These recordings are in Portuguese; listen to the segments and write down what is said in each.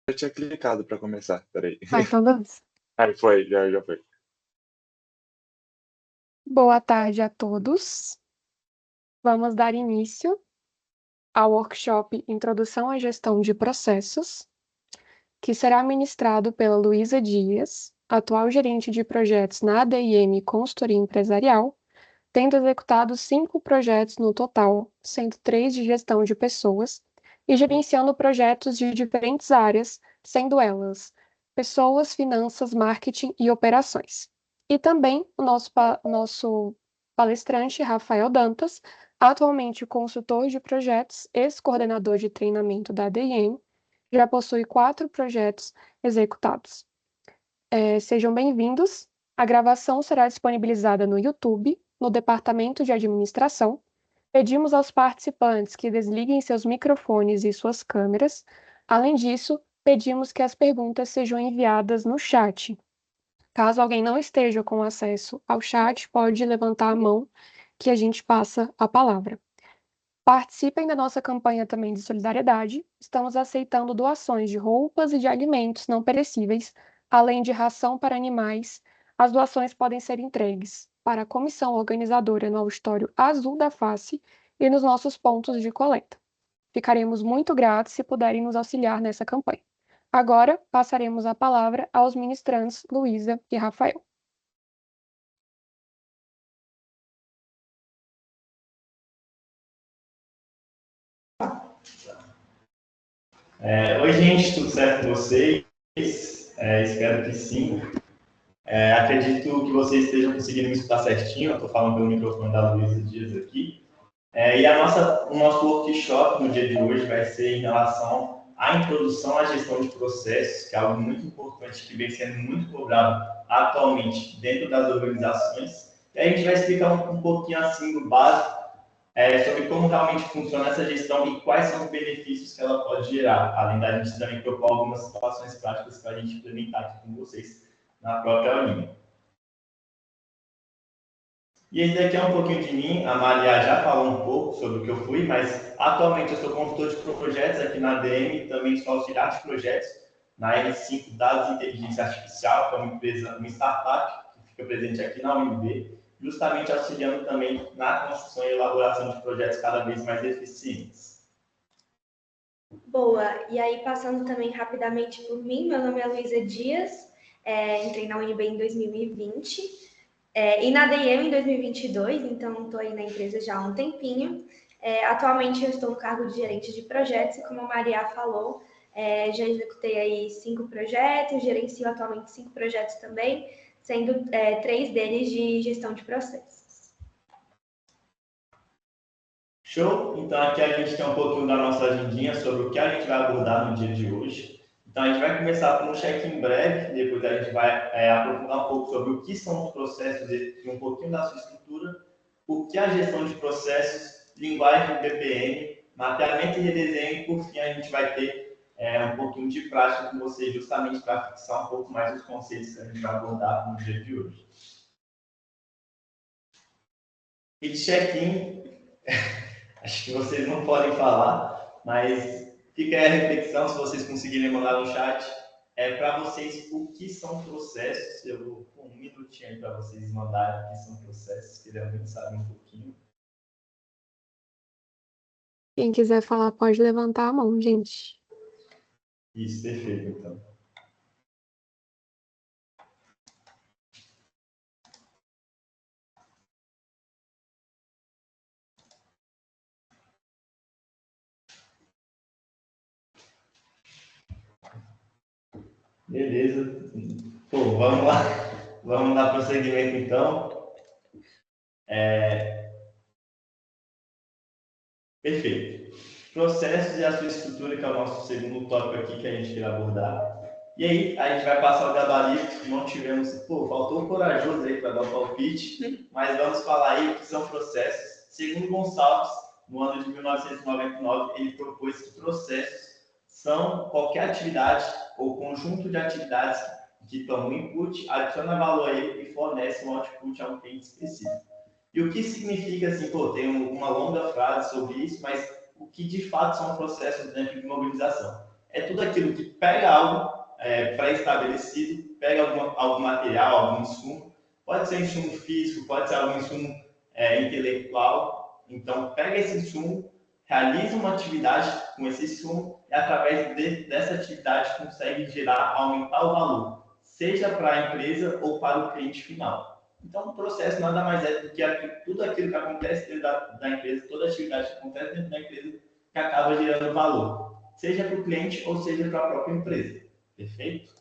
Eu tinha clicado para começar, peraí. Então beleza. Aí foi, já foi. Boa tarde a todos. Vamos dar início ao workshop Introdução à Gestão de Processos, que será ministrado pela Luísa Dias, atual gerente de projetos na ADIM Consultoria Empresarial, tendo executado 5 projetos no total, sendo 3 de gestão de pessoas, e gerenciando projetos de diferentes áreas, sendo elas pessoas, finanças, marketing e operações. E também o nosso palestrante, Rafael Dantas, atualmente consultor de projetos, ex-coordenador de treinamento da ADM, já possui 4 projetos executados. Sejam bem-vindos. A gravação será disponibilizada no YouTube, no Departamento de Administração. Pedimos aos participantes que desliguem seus microfones e suas câmeras. Além disso, pedimos que as perguntas sejam enviadas no chat. Caso alguém não esteja com acesso ao chat, pode levantar a mão que a gente passa a palavra. Participem da nossa campanha também de solidariedade. Estamos aceitando doações de roupas e de alimentos não perecíveis, além de ração para animais. As doações podem ser entregues para a comissão organizadora no auditório Azul da Face e nos nossos pontos de coleta. Ficaremos muito gratos se puderem nos auxiliar nessa campanha. Agora, passaremos a palavra aos ministrantes Luísa e Rafael. Oi, gente, tudo certo com vocês? Espero que sim. Acredito que vocês estejam conseguindo me escutar certinho. Eu estou falando pelo microfone da Luísa Dias aqui. O nosso workshop no dia de hoje vai ser em relação à introdução à gestão de processos, que é algo muito importante que vem sendo muito cobrado atualmente dentro das organizações. E a gente vai explicar um pouquinho assim do básico sobre como realmente funciona essa gestão e quais são os benefícios que ela pode gerar, além da gente também propor algumas situações práticas para a gente implementar aqui com vocês na própria linha. E esse daqui é um pouquinho de mim, a Maria já falou um pouco sobre o que eu fui, mas atualmente eu sou consultor de projetos aqui na ADM, também sou auxiliar de projetos na N5 Dados e Inteligência Artificial, que é uma empresa, uma startup que fica presente aqui na UNB, justamente auxiliando também na construção e elaboração de projetos cada vez mais eficientes. Boa, e aí passando também rapidamente por mim, meu nome é Luísa Dias, entrei na UNB em 2020 e na DIM em 2022, então estou aí na empresa já há um tempinho. Atualmente eu estou no cargo de gerente de projetos e como a Maria falou, já executei aí 5 projetos, gerencio atualmente 5 projetos também, sendo 3 deles de gestão de processos. Show? Então aqui a gente tem um pouquinho da nossa agendinha sobre o que a gente vai abordar no dia de hoje. Então a gente vai começar com um check-in breve, depois a gente vai aprofundar um pouco sobre o que são os processos e um pouquinho da sua estrutura, o que é a gestão de processos, linguagem BPM, mapeamento e redesenho, e por fim a gente vai ter um pouquinho de prática com vocês, justamente para fixar um pouco mais os conceitos que a gente vai abordar no dia de hoje. E de check-in, acho que vocês não podem falar, mas fica aí a reflexão, se vocês conseguirem mandar no chat, para vocês o que são processos. Eu vou com um minutinho aí para vocês mandarem o que são processos, queria muito saber um pouquinho. Quem quiser falar pode levantar a mão, gente. Isso, perfeito, então. Beleza. Pô, vamos lá. Vamos dar prosseguimento, então. Perfeito. Processos e a sua estrutura, que é o nosso segundo tópico aqui que a gente quer abordar. E aí, a gente vai passar o gabarito. Não tivemos... Pô, faltou um corajoso aí para dar o palpite, mas vamos falar aí o que são processos. Segundo Gonçalves, no ano de 1999, ele propôs que processos são qualquer atividade ou conjunto de atividades que tomam input, adiciona valor a ele e fornece um output a um cliente específico. E o que significa, assim, pô, tem uma longa frase sobre isso, mas o que de fato são processos dentro de uma organização? é tudo aquilo que pega algo pré-estabelecido, pega algum material, algum insumo, pode ser insumo físico, pode ser algum insumo intelectual. Então, pega esse insumo, realiza uma atividade com esse insumo e, através dessa atividade, consegue aumentar o valor, seja para a empresa ou para o cliente final. Então, o processo nada mais é do que tudo aquilo que acontece dentro da empresa, toda atividade que acontece dentro da empresa, que acaba gerando valor, seja para o cliente ou seja para a própria empresa. Perfeito?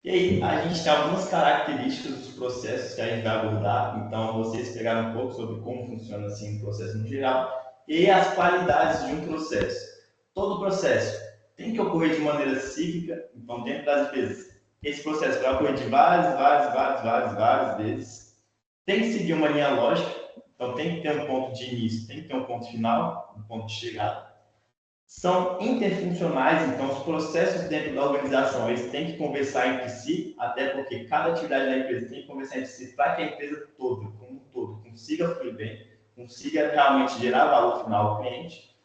E aí, a gente tem algumas características dos processos que a gente vai abordar. Então, vocês pegaram um pouco sobre como funciona assim, o processo no geral e as qualidades de um processo. Todo processo tem que ocorrer de maneira cíclica. Então, dentro das empresas, esse processo vai ocorrer de várias vezes. Tem que seguir uma linha lógica. Então, tem que ter um ponto de início, tem que ter um ponto final, um ponto de chegada. São interfuncionais, então os processos dentro da organização eles têm que conversar entre si, até porque cada atividade da empresa tem que conversar entre si para que a empresa toda, como um todo, consiga fluir bem, consiga realmente gerar valor final ao cliente.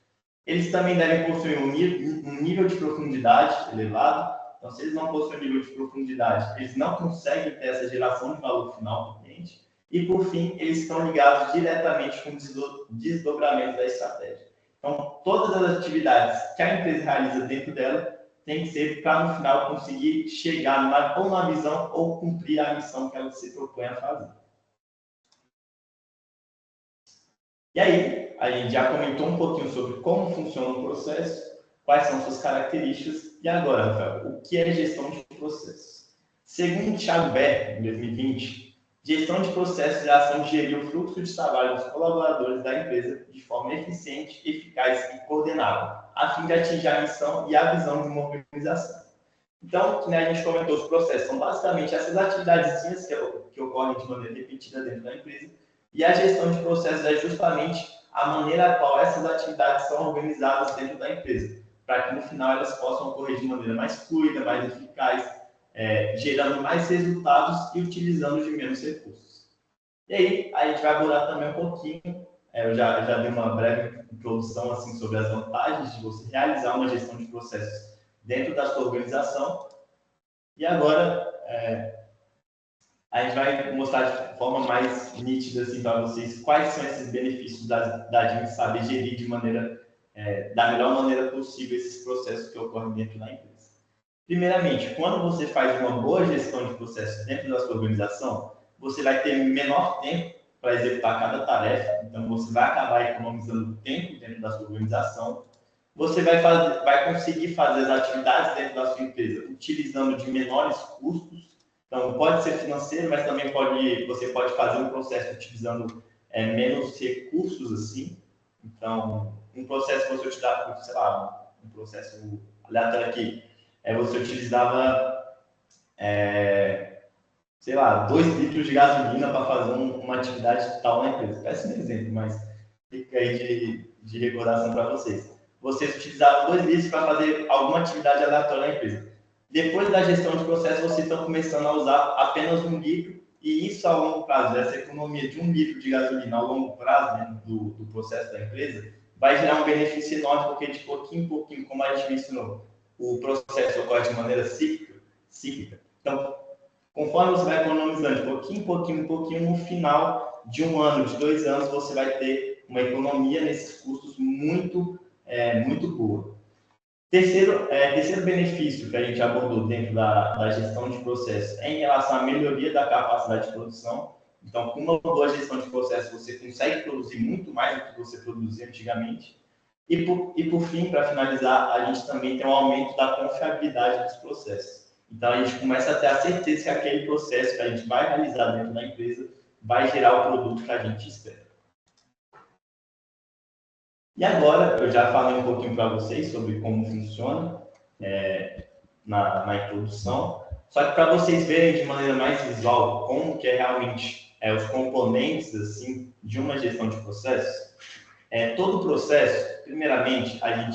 Eles também devem possuir um nível de profundidade elevado. Então, se eles não possuem um nível de profundidade, eles não conseguem ter essa geração de valor final para o cliente. E, por fim, eles estão ligados diretamente com o desdobramento da estratégia. Então, todas as atividades que a empresa realiza dentro dela tem que ser para, no final, conseguir chegar ou na visão ou cumprir a missão que ela se propõe a fazer. E aí, a gente já comentou um pouquinho sobre como funciona o processo, quais são suas características. E agora, Rafael, o que é gestão de processos? Segundo Thiago Berger, em 2020, gestão de processos é a ação de gerir o fluxo de trabalho dos colaboradores da empresa de forma eficiente, eficaz e coordenada, a fim de atingir a missão e a visão de uma organização. Então, a gente comentou, os processos são basicamente essas atividades que ocorrem de maneira repetida dentro da empresa, e a gestão de processos é justamente a maneira a qual essas atividades são organizadas dentro da empresa, para que no final elas possam ocorrer de maneira mais fluida, mais eficaz, gerando mais resultados e utilizando de menos recursos. E aí, a gente vai abordar também um pouquinho, eu já dei uma breve introdução assim, sobre as vantagens de você realizar uma gestão de processos dentro da sua organização. E agora, a gente vai mostrar de forma mais nítida assim, para vocês quais são esses benefícios da gente saber gerir da melhor maneira possível esses processos que ocorrem dentro da empresa. Primeiramente, quando você faz uma boa gestão de processos dentro da sua organização, você vai ter menor tempo para executar cada tarefa, então você vai acabar economizando tempo dentro da sua organização. Você vai conseguir fazer as atividades dentro da sua empresa utilizando de menores custos. Então, pode ser financeiro, mas também você pode fazer um processo utilizando menos recursos, assim. Então, um processo que você utilizava, sei lá, um processo aleatório aqui, você utilizava, sei lá, 2 litros de gasolina para fazer uma atividade tal na empresa. Péssimo exemplo, mas fica aí de recordação para vocês. Você utilizava 2 litros para fazer alguma atividade aleatória na empresa. Depois da gestão de processo, vocês estão começando a usar apenas 1 litro, e isso a longo prazo, essa economia de 1 litro de gasolina a longo prazo dentro do processo da empresa, vai gerar um benefício enorme, porque de pouquinho em pouquinho, como a gente mencionou, o processo ocorre de maneira cíclica. Então, conforme você vai economizando de pouquinho em pouquinho, no final de 1 ano, de 2 anos, você vai ter uma economia nesses custos muito boa. Terceiro benefício que a gente abordou dentro da gestão de processos é em relação à melhoria da capacidade de produção. Então, com uma boa gestão de processos, você consegue produzir muito mais do que você produzia antigamente. E por fim, para finalizar, a gente também tem um aumento da confiabilidade dos processos. Então, a gente começa a ter a certeza que aquele processo que a gente vai realizar dentro da empresa vai gerar o produto que a gente espera. E agora, eu já falei um pouquinho para vocês sobre como funciona na introdução, só que para vocês verem de maneira mais visual como que é realmente os componentes assim, de uma gestão de processos, todo processo, primeiramente, para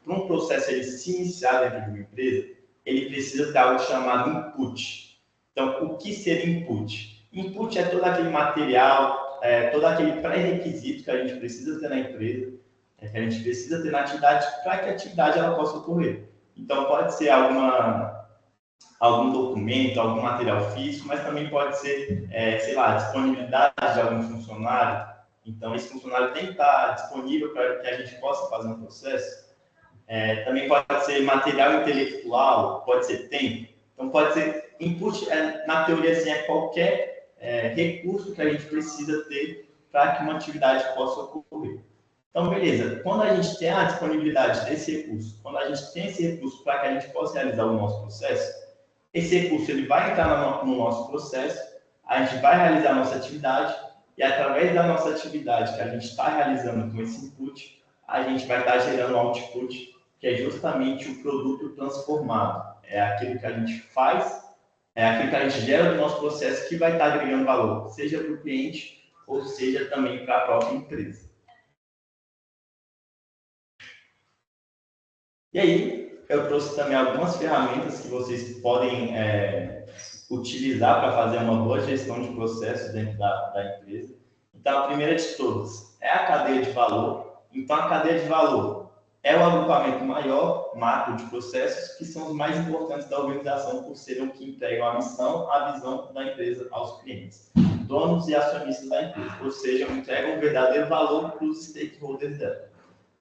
um processo ele se iniciar dentro de uma empresa, ele precisa ter algo chamado input. Então, o que seria input? Input é todo aquele material, todo aquele pré-requisito que a gente precisa ter na empresa, que a gente precisa ter na atividade para que a atividade ela possa ocorrer. Então, pode ser algum documento, algum material físico, mas também pode ser, sei lá, disponibilidade de algum funcionário. Então, esse funcionário tem que estar disponível para que a gente possa fazer um processo. Também pode ser material intelectual, pode ser tempo. Então, pode ser input, na teoria, assim, qualquer recurso que a gente precisa ter para que uma atividade possa ocorrer. Então, beleza. Quando a gente tem a disponibilidade desse recurso, quando a gente tem esse recurso para que a gente possa realizar o nosso processo, esse recurso ele vai entrar no nosso processo, a gente vai realizar a nossa atividade e, através da nossa atividade que a gente está realizando com esse input, a gente vai estar gerando um output, que é justamente o produto transformado. É aquilo que a gente faz, é aquilo que a gente gera do nosso processo que vai estar agregando valor, seja para o cliente ou seja também para a própria empresa. E aí, eu trouxe também algumas ferramentas que vocês podem utilizar para fazer uma boa gestão de processos dentro da empresa. Então, a primeira de todas é a cadeia de valor. Então, a cadeia de valor é o agrupamento maior, macro de processos, que são os mais importantes da organização, por serem o que entregam a missão, a visão da empresa aos clientes, donos e acionistas da empresa, ou seja, entregam um verdadeiro valor para os stakeholders dela.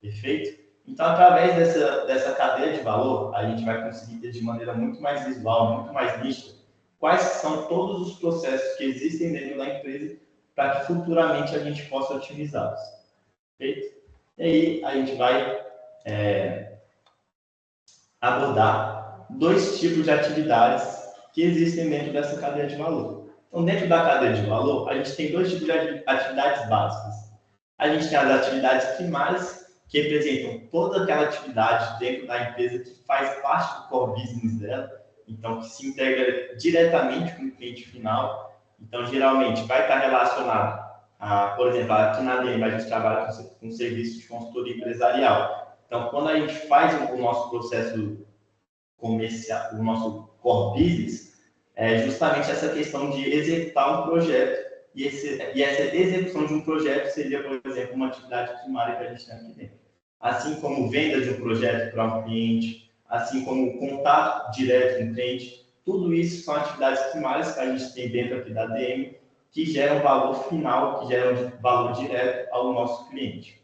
Perfeito? Então, através dessa cadeia de valor, a gente vai conseguir ter de maneira muito mais visual, muito mais nítida, quais são todos os processos que existem dentro da empresa para que futuramente a gente possa otimizá-los. Perfeito? E aí, a gente vai abordar dois tipos de atividades que existem dentro dessa cadeia de valor. Então, dentro da cadeia de valor, a gente tem dois tipos de atividades básicas. A gente tem as atividades primárias, que representam toda aquela atividade dentro da empresa que faz parte do core business dela, então que se integra diretamente com o cliente final. Então, geralmente, vai estar relacionado a, por exemplo, aqui na ADM a gente trabalha com serviço de consultoria empresarial. Então, quando a gente faz o nosso processo comercial, o nosso core business, é justamente essa questão de executar um projeto. E essa execução de um projeto seria, por exemplo, uma atividade primária que a gente tem aqui dentro. Assim como venda de um projeto para um cliente, assim como contato direto com o cliente, tudo isso são atividades primárias que a gente tem dentro aqui da ADM, que geram valor final, que geram valor direto ao nosso cliente.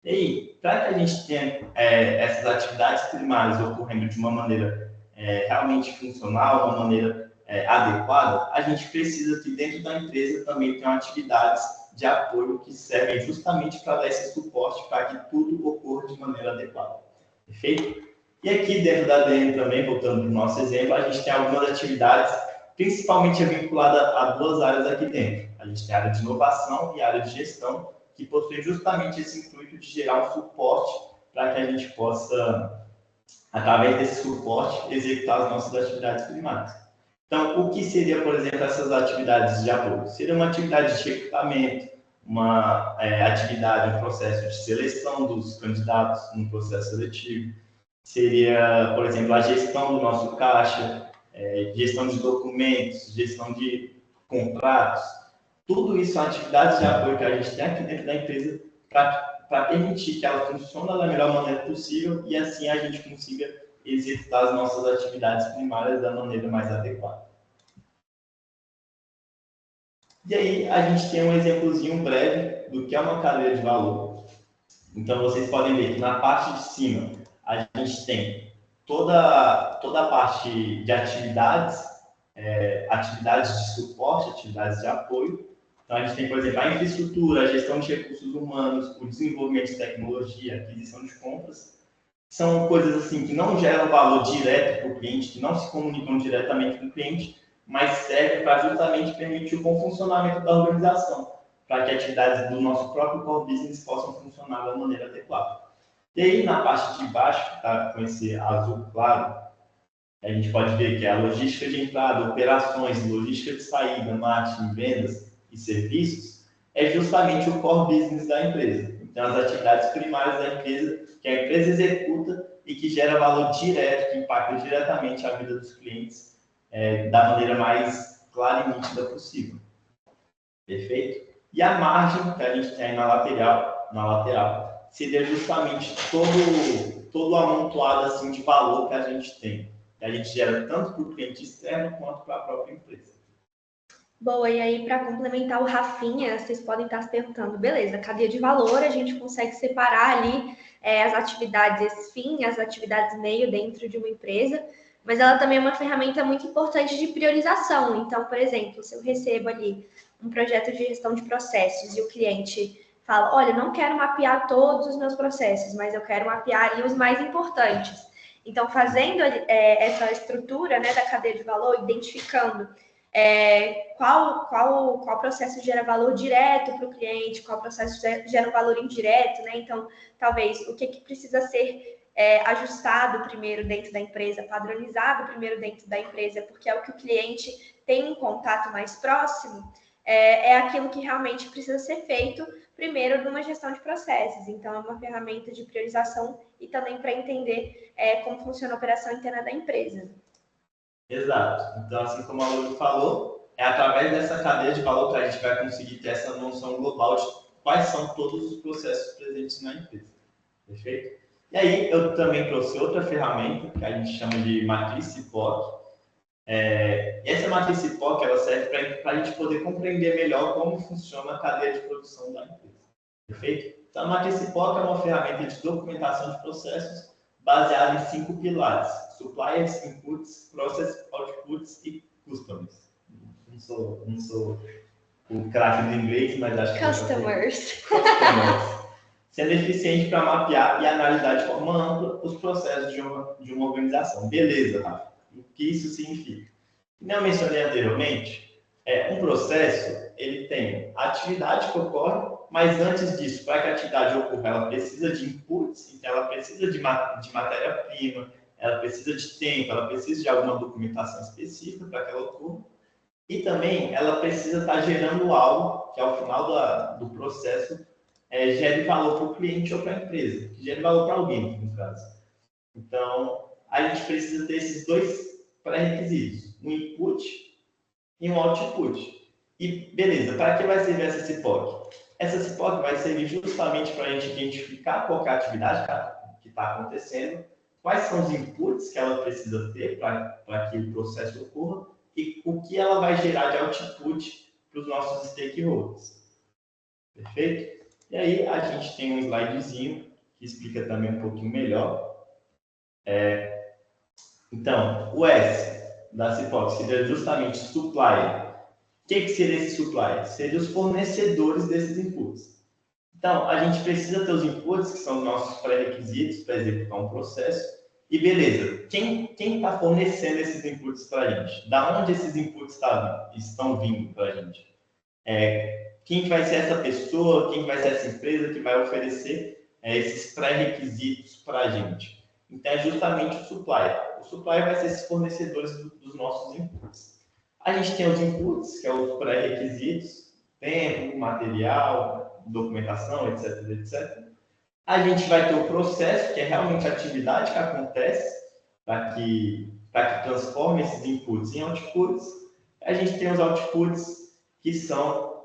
E aí, para que a gente tenha essas atividades primárias ocorrendo de uma maneira realmente funcional, uma maneira adequada, a gente precisa que dentro da empresa também tenham atividades de apoio que servem justamente para dar esse suporte para que tudo ocorra de maneira adequada. Perfeito? E aqui dentro da ADM também, voltando para o nosso exemplo, a gente tem algumas atividades principalmente vinculadas a duas áreas aqui dentro. A gente tem a área de inovação e a área de gestão, que possuem justamente esse intuito de gerar um suporte para que a gente possa, através desse suporte, executar as nossas atividades primárias. Então, o que seria, por exemplo, essas atividades de apoio? Seria uma atividade de recrutamento, uma atividade, um processo de seleção dos candidatos no processo seletivo. Seria, por exemplo, a gestão do nosso caixa, gestão de documentos, gestão de contratos. Tudo isso são atividades de apoio que a gente tem aqui dentro da empresa para permitir que ela funcione da melhor maneira possível e assim a gente consiga executar as nossas atividades primárias da maneira mais adequada. E aí, a gente tem um exemplozinho breve do que é uma cadeia de valor. Então, vocês podem ver que na parte de cima, a gente tem toda a parte de atividades, atividades de suporte, atividades de apoio. Então, a gente tem, por exemplo, a infraestrutura, a gestão de recursos humanos, o desenvolvimento de tecnologia, a aquisição de compras. São coisas assim que não geram valor direto para o cliente, que não se comunicam diretamente com o cliente, mas servem para justamente permitir o bom funcionamento da organização, para que atividades do nosso próprio core business possam funcionar da maneira adequada. E aí, na parte de baixo, que está com esse azul claro, a gente pode ver que é a logística de entrada, operações, logística de saída, marketing, vendas e serviços, é justamente o core business da empresa. Então, as atividades primárias da empresa, que a empresa executa e que gera valor direto, que impacta diretamente a vida dos clientes da maneira mais clara e nítida possível. Perfeito? E a margem que a gente tem na lateral seria justamente todo o amontoado assim, de valor que a gente tem. Que a gente gera tanto para o cliente externo quanto para a própria empresa. Boa, e aí para complementar o Rafinha, vocês podem estar se perguntando, beleza, cadeia de valor, a gente consegue separar ali as atividades fim, as atividades meio dentro de uma empresa, mas ela também é uma ferramenta muito importante de priorização. Então, por exemplo, se eu recebo ali um projeto de gestão de processos e o cliente fala, olha, não quero mapear todos os meus processos, mas eu quero mapear ali os mais importantes. Então, fazendo essa estrutura, né, da cadeia de valor, identificando qual processo gera valor direto para o cliente, qual processo gera um valor indireto, né? Então, talvez o que precisa ser ajustado primeiro dentro da empresa, padronizado primeiro dentro da empresa, porque é o que o cliente tem um contato mais próximo, é aquilo que realmente precisa ser feito primeiro numa gestão de processos. Então, é uma ferramenta de priorização e também para entender como funciona a operação interna da empresa. Exato. Então, assim como a Lu falou, é através dessa cadeia de valor que a gente vai conseguir ter essa noção global de quais são todos os processos presentes na empresa. Perfeito? E aí, eu também trouxe outra ferramenta que a gente chama de matriz POC. Essa matriz POC ela serve para a gente poder compreender melhor como funciona a cadeia de produção da empresa. Perfeito? Então, a matriz POC é uma ferramenta de documentação de processos baseada em 5 pilares: suppliers, inputs, process, outputs e customers. Não sou o craque do inglês, mas acho que Customers. Sendo eficiente para mapear e analisar de forma ampla os processos de uma organização. Beleza, Rafa. O que isso significa? Como eu mencionei anteriormente, um processo ele tem a atividade que ocorre, mas antes disso, para que a atividade ocorra, ela precisa de inputs, então ela precisa de matéria-prima, ela precisa de tempo, ela precisa de alguma documentação específica para que ela ocorra, e também ela precisa estar gerando algo que ao final do processo gere valor para o cliente ou para a empresa, que gere valor para alguém, no caso. Então, a gente precisa ter esses dois pré-requisitos, um input e um output. E, beleza, para que vai servir essa CIPOC? Essa CIPOC vai servir justamente para a gente identificar qual é a atividade que está acontecendo, quais são os inputs que ela precisa ter para que o processo ocorra e o que ela vai gerar de output para os nossos stakeholders. Perfeito? E aí a gente tem um slidezinho que explica também um pouquinho melhor. Então, o S da CIPOC seria justamente supplier. O que seria esse supplier? Seriam os fornecedores desses inputs. Então, a gente precisa ter os inputs, que são os nossos pré-requisitos para executar um processo. E beleza, quem está fornecendo esses inputs para a gente? Da onde esses inputs estão vindo para a gente? Quem vai ser essa pessoa, quem vai ser essa empresa que vai oferecer esses pré-requisitos para a gente? Então, é justamente o supplier. O supplier vai ser esses fornecedores dos nossos inputs. A gente tem os inputs, que são os pré-requisitos, tempo, material, documentação, etc, etc. A gente vai ter o processo, que é realmente a atividade que acontece para que transforme esses inputs em outputs. A gente tem os outputs, que são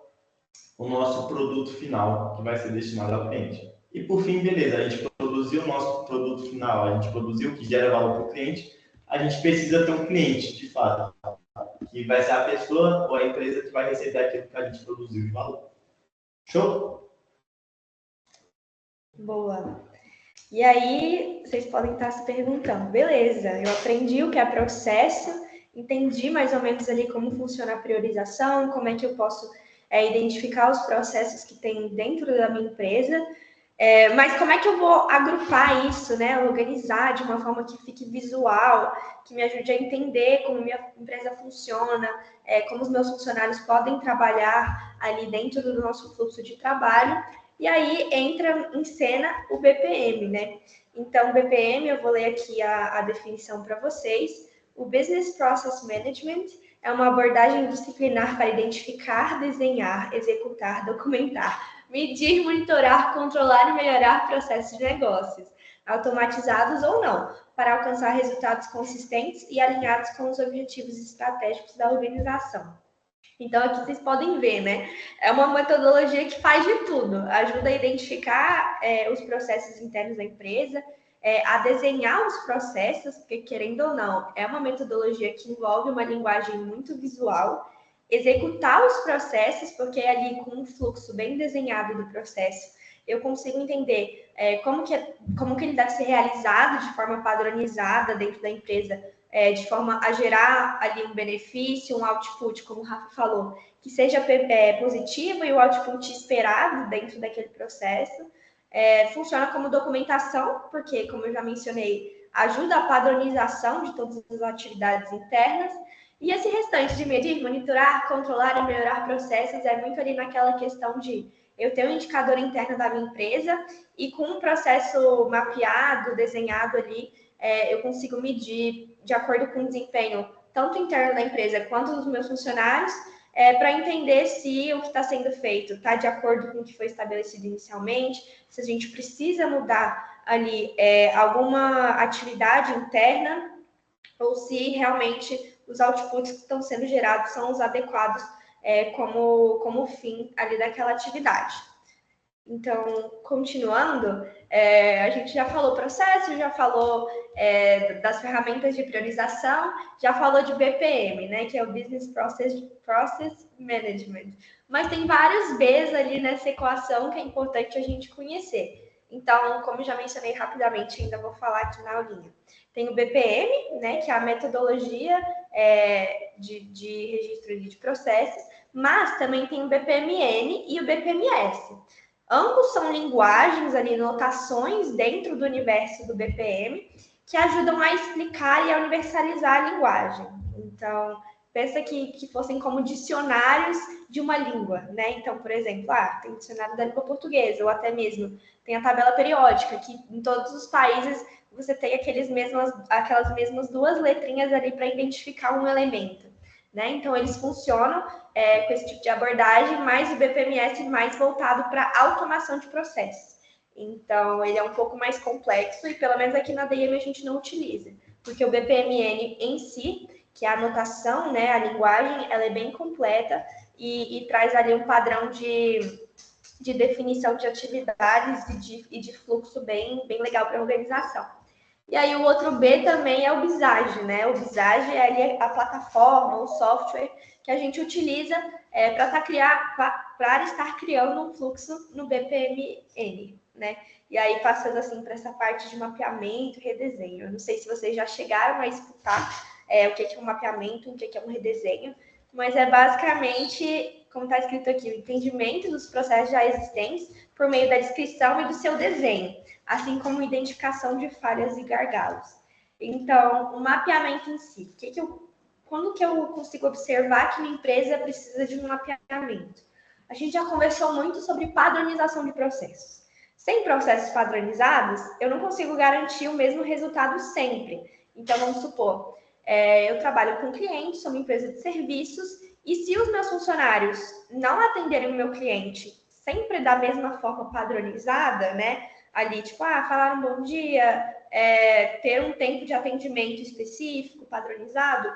o nosso produto final, que vai ser destinado ao cliente. E por fim, beleza, a gente produziu o nosso produto final, a gente produziu o que gera valor para o cliente, a gente precisa ter um cliente, de fato, que vai ser a pessoa ou a empresa que vai receber aquilo que a gente produziu de valor. Show? Boa. E aí, vocês podem estar se perguntando, beleza, eu aprendi o que é processo, entendi mais ou menos ali como funciona a priorização, como é que eu posso identificar os processos que tem dentro da minha empresa, mas como é que eu vou agrupar isso, né? Organizar de uma forma que fique visual, que me ajude a entender como minha empresa funciona, como os meus funcionários podem trabalhar ali dentro do nosso fluxo de trabalho. E aí entra em cena o BPM, né? Então, BPM, eu vou ler aqui a definição para vocês. O Business Process Management é uma abordagem disciplinar para identificar, desenhar, executar, documentar, medir, monitorar, controlar e melhorar processos de negócios, automatizados ou não, para alcançar resultados consistentes e alinhados com os objetivos estratégicos da organização. Então, aqui vocês podem ver, né? É uma metodologia que faz de tudo. Ajuda a identificar os processos internos da empresa, a desenhar os processos, porque, querendo ou não, é uma metodologia que envolve uma linguagem muito visual, executar os processos, porque ali com um fluxo bem desenhado do processo, eu consigo entender como que ele deve ser realizado de forma padronizada dentro da empresa, de forma a gerar ali um benefício, um output, como o Rafa falou, que seja positivo e o output esperado dentro daquele processo. Funciona como documentação, porque, como eu já mencionei, ajuda a padronização de todas as atividades internas. E esse restante de medir, monitorar, controlar e melhorar processos é muito ali naquela questão de eu ter um indicador interno da minha empresa e com um processo mapeado, desenhado ali, eu consigo medir de acordo com o desempenho, tanto interno da empresa quanto dos meus funcionários, para entender se o que está sendo feito está de acordo com o que foi estabelecido inicialmente, se a gente precisa mudar ali alguma atividade interna, ou se realmente os outputs que estão sendo gerados são os adequados como fim ali daquela atividade. Então, continuando, a gente já falou processo, já falou das ferramentas de priorização, já falou de BPM, né, que é o Business Process Management. Mas tem vários Bs ali nessa equação que é importante a gente conhecer. Então, como já mencionei rapidamente, ainda vou falar aqui na aulinha. Tem o BPM, né, que é a metodologia de registro de processos, mas também tem o BPMN e o BPMS. Ambos são linguagens ali, notações dentro do universo do BPM, que ajudam a explicar e a universalizar a linguagem. Então, pensa que fossem como dicionários de uma língua, né? Então, por exemplo, tem dicionário da língua portuguesa, ou até mesmo tem a tabela periódica, que em todos os países você tem aquelas mesmas duas letrinhas ali para identificar um elemento, né? Então, eles funcionam com esse tipo de abordagem, mas o BPMS mais voltado para automação de processos. Então, ele é um pouco mais complexo e, pelo menos aqui na DIEM, a gente não utiliza, porque o BPMN em si, que é a anotação, né, a linguagem, ela é bem completa e traz ali um padrão de definição de atividades e de fluxo bem legal para a organização. E aí o outro B também é o Visage, né? O Visage é ali a plataforma, o software que a gente utiliza para estar criando um fluxo no BPMN, né? E aí passando assim para essa parte de mapeamento e redesenho. Eu não sei se vocês já chegaram a escutar o que é um mapeamento, o que é um redesenho, mas é basicamente, como está escrito aqui, o entendimento dos processos já existentes por meio da descrição e do seu desenho, assim como identificação de falhas e gargalos. Então, o mapeamento em si, quando que eu consigo observar que uma empresa precisa de um mapeamento? A gente já conversou muito sobre padronização de processos. Sem processos padronizados, eu não consigo garantir o mesmo resultado sempre. Então, vamos supor, eu trabalho com clientes, sou uma empresa de serviços, e se os meus funcionários não atenderem o meu cliente sempre da mesma forma padronizada, né? Ali, tipo, falar um bom dia, ter um tempo de atendimento específico, padronizado,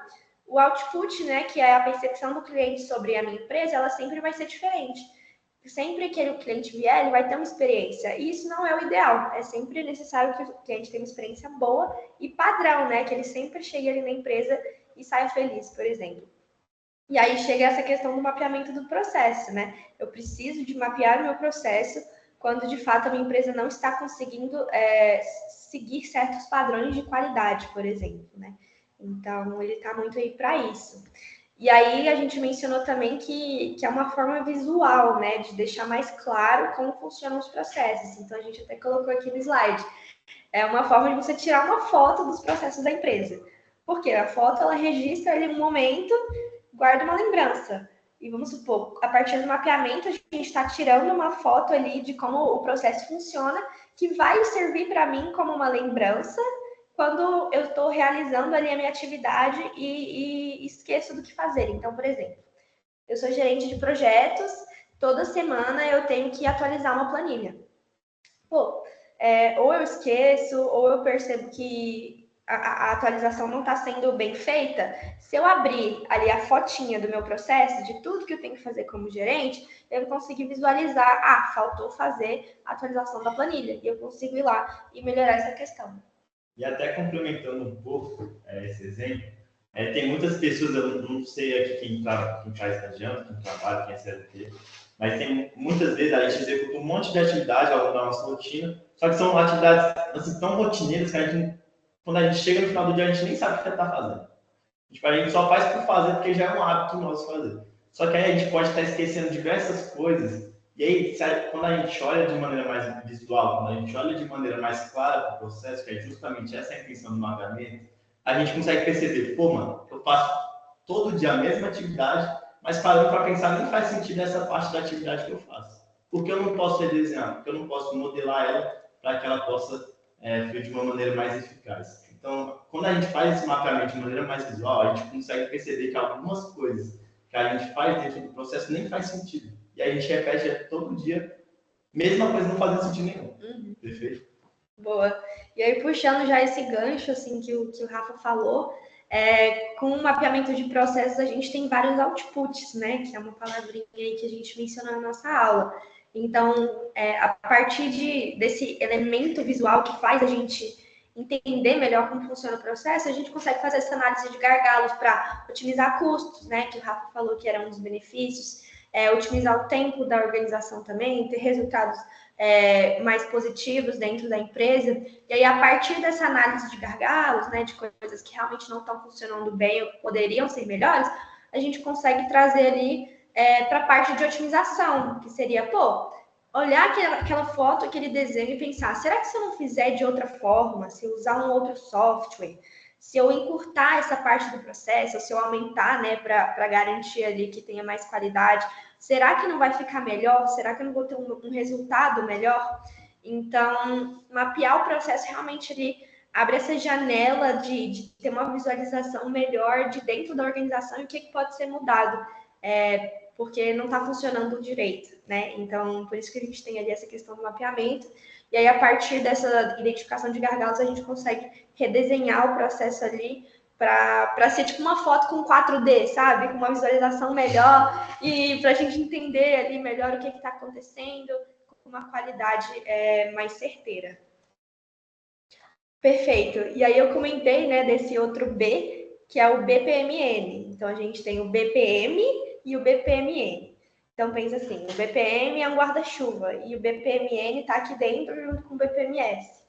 o output, né, que é a percepção do cliente sobre a minha empresa, ela sempre vai ser diferente. Sempre que o cliente vier, ele vai ter uma experiência. E isso não é o ideal. É sempre necessário que o cliente tenha uma experiência boa e padrão, né? Que ele sempre chegue ali na empresa e saia feliz, por exemplo. E aí chega essa questão do mapeamento do processo, né? Eu preciso de mapear o meu processo quando, de fato, a minha empresa não está conseguindo seguir certos padrões de qualidade, por exemplo, né? Então, ele está muito aí para isso. E aí, a gente mencionou também que é uma forma visual, né? De deixar mais claro como funcionam os processos. Então, a gente até colocou aqui no slide. É uma forma de você tirar uma foto dos processos da empresa. Porque a foto, ela registra ali um momento, guarda uma lembrança. E vamos supor, a partir do mapeamento, a gente está tirando uma foto ali de como o processo funciona, que vai servir para mim como uma lembrança quando eu estou realizando ali a minha atividade e esqueço do que fazer. Então, por exemplo, eu sou gerente de projetos, toda semana eu tenho que atualizar uma planilha. Ou eu esqueço, ou eu percebo que a atualização não está sendo bem feita, se eu abrir ali a fotinha do meu processo, de tudo que eu tenho que fazer como gerente, eu consigo visualizar, faltou fazer a atualização da planilha, e eu consigo ir lá e melhorar essa questão. E até complementando um pouco esse exemplo, tem muitas pessoas, eu não sei aqui quem está estagiando, quem trabalha, quem é CLT, mas tem muitas vezes a gente executa um monte de atividade ao longo da nossa rotina, só que são atividades assim, tão rotineiras que quando a gente chega no final do dia, a gente nem sabe o que está fazendo. Tipo, a gente só faz por fazer, porque já é um hábito nosso fazer. Só que aí a gente pode estar esquecendo diversas coisas. E aí, quando a gente olha de maneira mais visual, quando a gente olha de maneira mais clara para o processo, que é justamente essa a intenção do mapeamento, a gente consegue perceber, pô, mano, eu faço todo dia a mesma atividade, mas parando para pensar, nem faz sentido essa parte da atividade que eu faço. Porque eu não posso redesenhar, porque eu não posso modelar ela para que ela possa fluir de uma maneira mais eficaz. Então, quando a gente faz esse mapeamento de maneira mais visual, a gente consegue perceber que algumas coisas que a gente faz dentro do processo nem faz sentido. E a gente repete todo dia, mesma coisa não fazendo sentido nenhum. Uhum. Perfeito? Boa. E aí, puxando já esse gancho, assim, que o Rafa falou, com o mapeamento de processos, a gente tem vários outputs, né? Que é uma palavrinha aí que a gente menciona na nossa aula. Então, a partir desse elemento visual que faz a gente entender melhor como funciona o processo, a gente consegue fazer essa análise de gargalos para otimizar custos, né? Que o Rafa falou que era um dos benefícios, otimizar o tempo da organização também, ter resultados mais positivos dentro da empresa. E aí, a partir dessa análise de gargalos, né, de coisas que realmente não estão funcionando bem ou poderiam ser melhores, a gente consegue trazer ali para a parte de otimização, que seria, olhar aquela foto, aquele desenho e pensar, será que se eu não fizer de outra forma, se eu usar um outro software, se eu encurtar essa parte do processo, se eu aumentar, né, para garantir ali que tenha mais qualidade, será que não vai ficar melhor? Será que eu não vou ter um resultado melhor? Então, mapear o processo realmente ele abre essa janela de ter uma visualização melhor de dentro da organização e o que pode ser mudado, porque não está funcionando direito, né? Então, por isso que a gente tem ali essa questão do mapeamento. E aí, a partir dessa identificação de gargalos, a gente consegue redesenhar o processo ali para ser tipo uma foto com 4D, sabe? Com uma visualização melhor e para a gente entender ali melhor o que está acontecendo com uma qualidade mais certeira. Perfeito. E aí eu comentei, né, desse outro B, que é o BPMN. Então, a gente tem o BPM e o BPMN. Então, pensa assim, o BPM é um guarda-chuva e o BPMN está aqui dentro junto com o BPMS.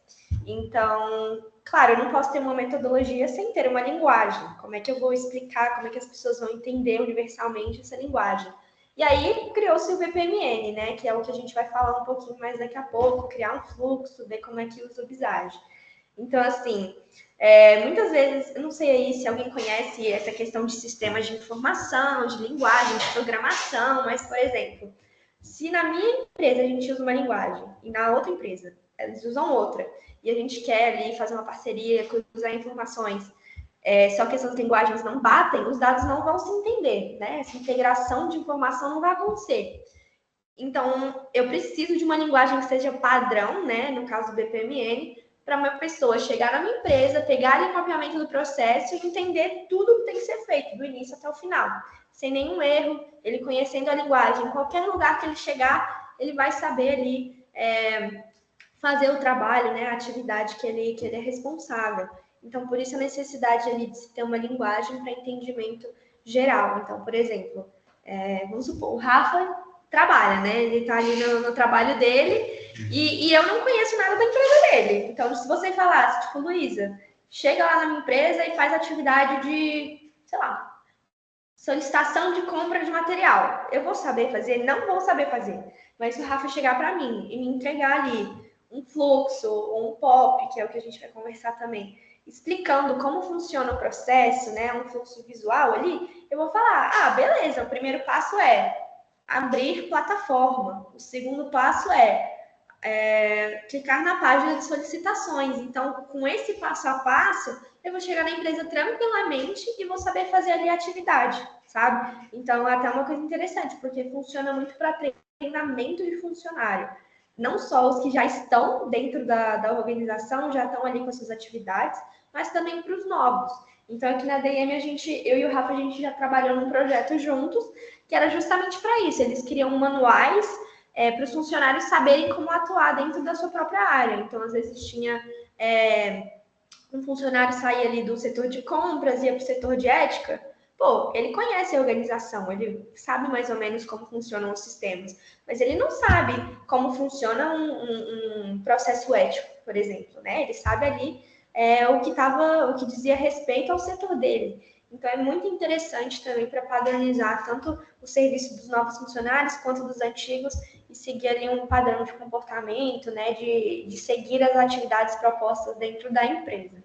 Então, claro, eu não posso ter uma metodologia sem ter uma linguagem. Como é que eu vou explicar, como é que as pessoas vão entender universalmente essa linguagem? E aí, criou-se o BPMN, né, que é o que a gente vai falar um pouquinho mais daqui a pouco, criar um fluxo, ver como é que usa o Visage. Então, assim, muitas vezes, eu não sei aí se alguém conhece essa questão de sistemas de informação, de linguagem, de programação, mas, por exemplo, se na minha empresa a gente usa uma linguagem e na outra empresa eles usam outra, e a gente quer ali fazer uma parceria, cruzar informações, só que essas linguagens não batem, os dados não vão se entender, né? Essa integração de informação não vai acontecer. Então, eu preciso de uma linguagem que seja padrão, né? No caso do BPMN, para uma pessoa chegar na minha empresa, pegar ali o mapeamento do processo e entender tudo que tem que ser feito, do início até o final, sem nenhum erro, ele conhecendo a linguagem, em qualquer lugar que ele chegar, ele vai saber ali fazer o trabalho, né, a atividade que ele é responsável. Então, por isso a necessidade ali de se ter uma linguagem para entendimento geral. Então, por exemplo, vamos supor, o Rafa trabalha, né? Ele está ali no trabalho dele e eu não conheço nada da empresa dele. Então, se você falasse, tipo, Luísa, chega lá na minha empresa e faz atividade de, sei lá, solicitação de compra de material. Eu vou saber fazer? Não vou saber fazer. Mas se o Rafa chegar para mim e me entregar ali um fluxo ou um POP, que é o que a gente vai conversar também, explicando como funciona o processo, né, um fluxo visual ali, eu vou falar, beleza, o primeiro passo é abrir plataforma, o segundo passo é clicar na página de solicitações. Então, com esse passo a passo, eu vou chegar na empresa tranquilamente e vou saber fazer ali a atividade, sabe? Então, é até uma coisa interessante, porque funciona muito para treinamento de funcionário. não só os que já estão dentro da organização, já estão ali com as suas atividades, mas também para os novos. Então, aqui na DM, eu e o Rafa, a gente já trabalhou num projeto juntos, que era justamente para isso. Eles criam manuais para os funcionários saberem como atuar dentro da sua própria área. Então, às vezes tinha um funcionário sair ali do setor de compras, ia para o setor de ética. Pô, ele conhece a organização, ele sabe mais ou menos como funcionam os sistemas, mas ele não sabe como funciona um processo ético, por exemplo, né? Ele sabe ali o que dizia respeito ao setor dele. Então é muito interessante também para padronizar tanto o serviço dos novos funcionários quanto dos antigos e seguir ali um padrão de comportamento, né? De seguir as atividades propostas dentro da empresa.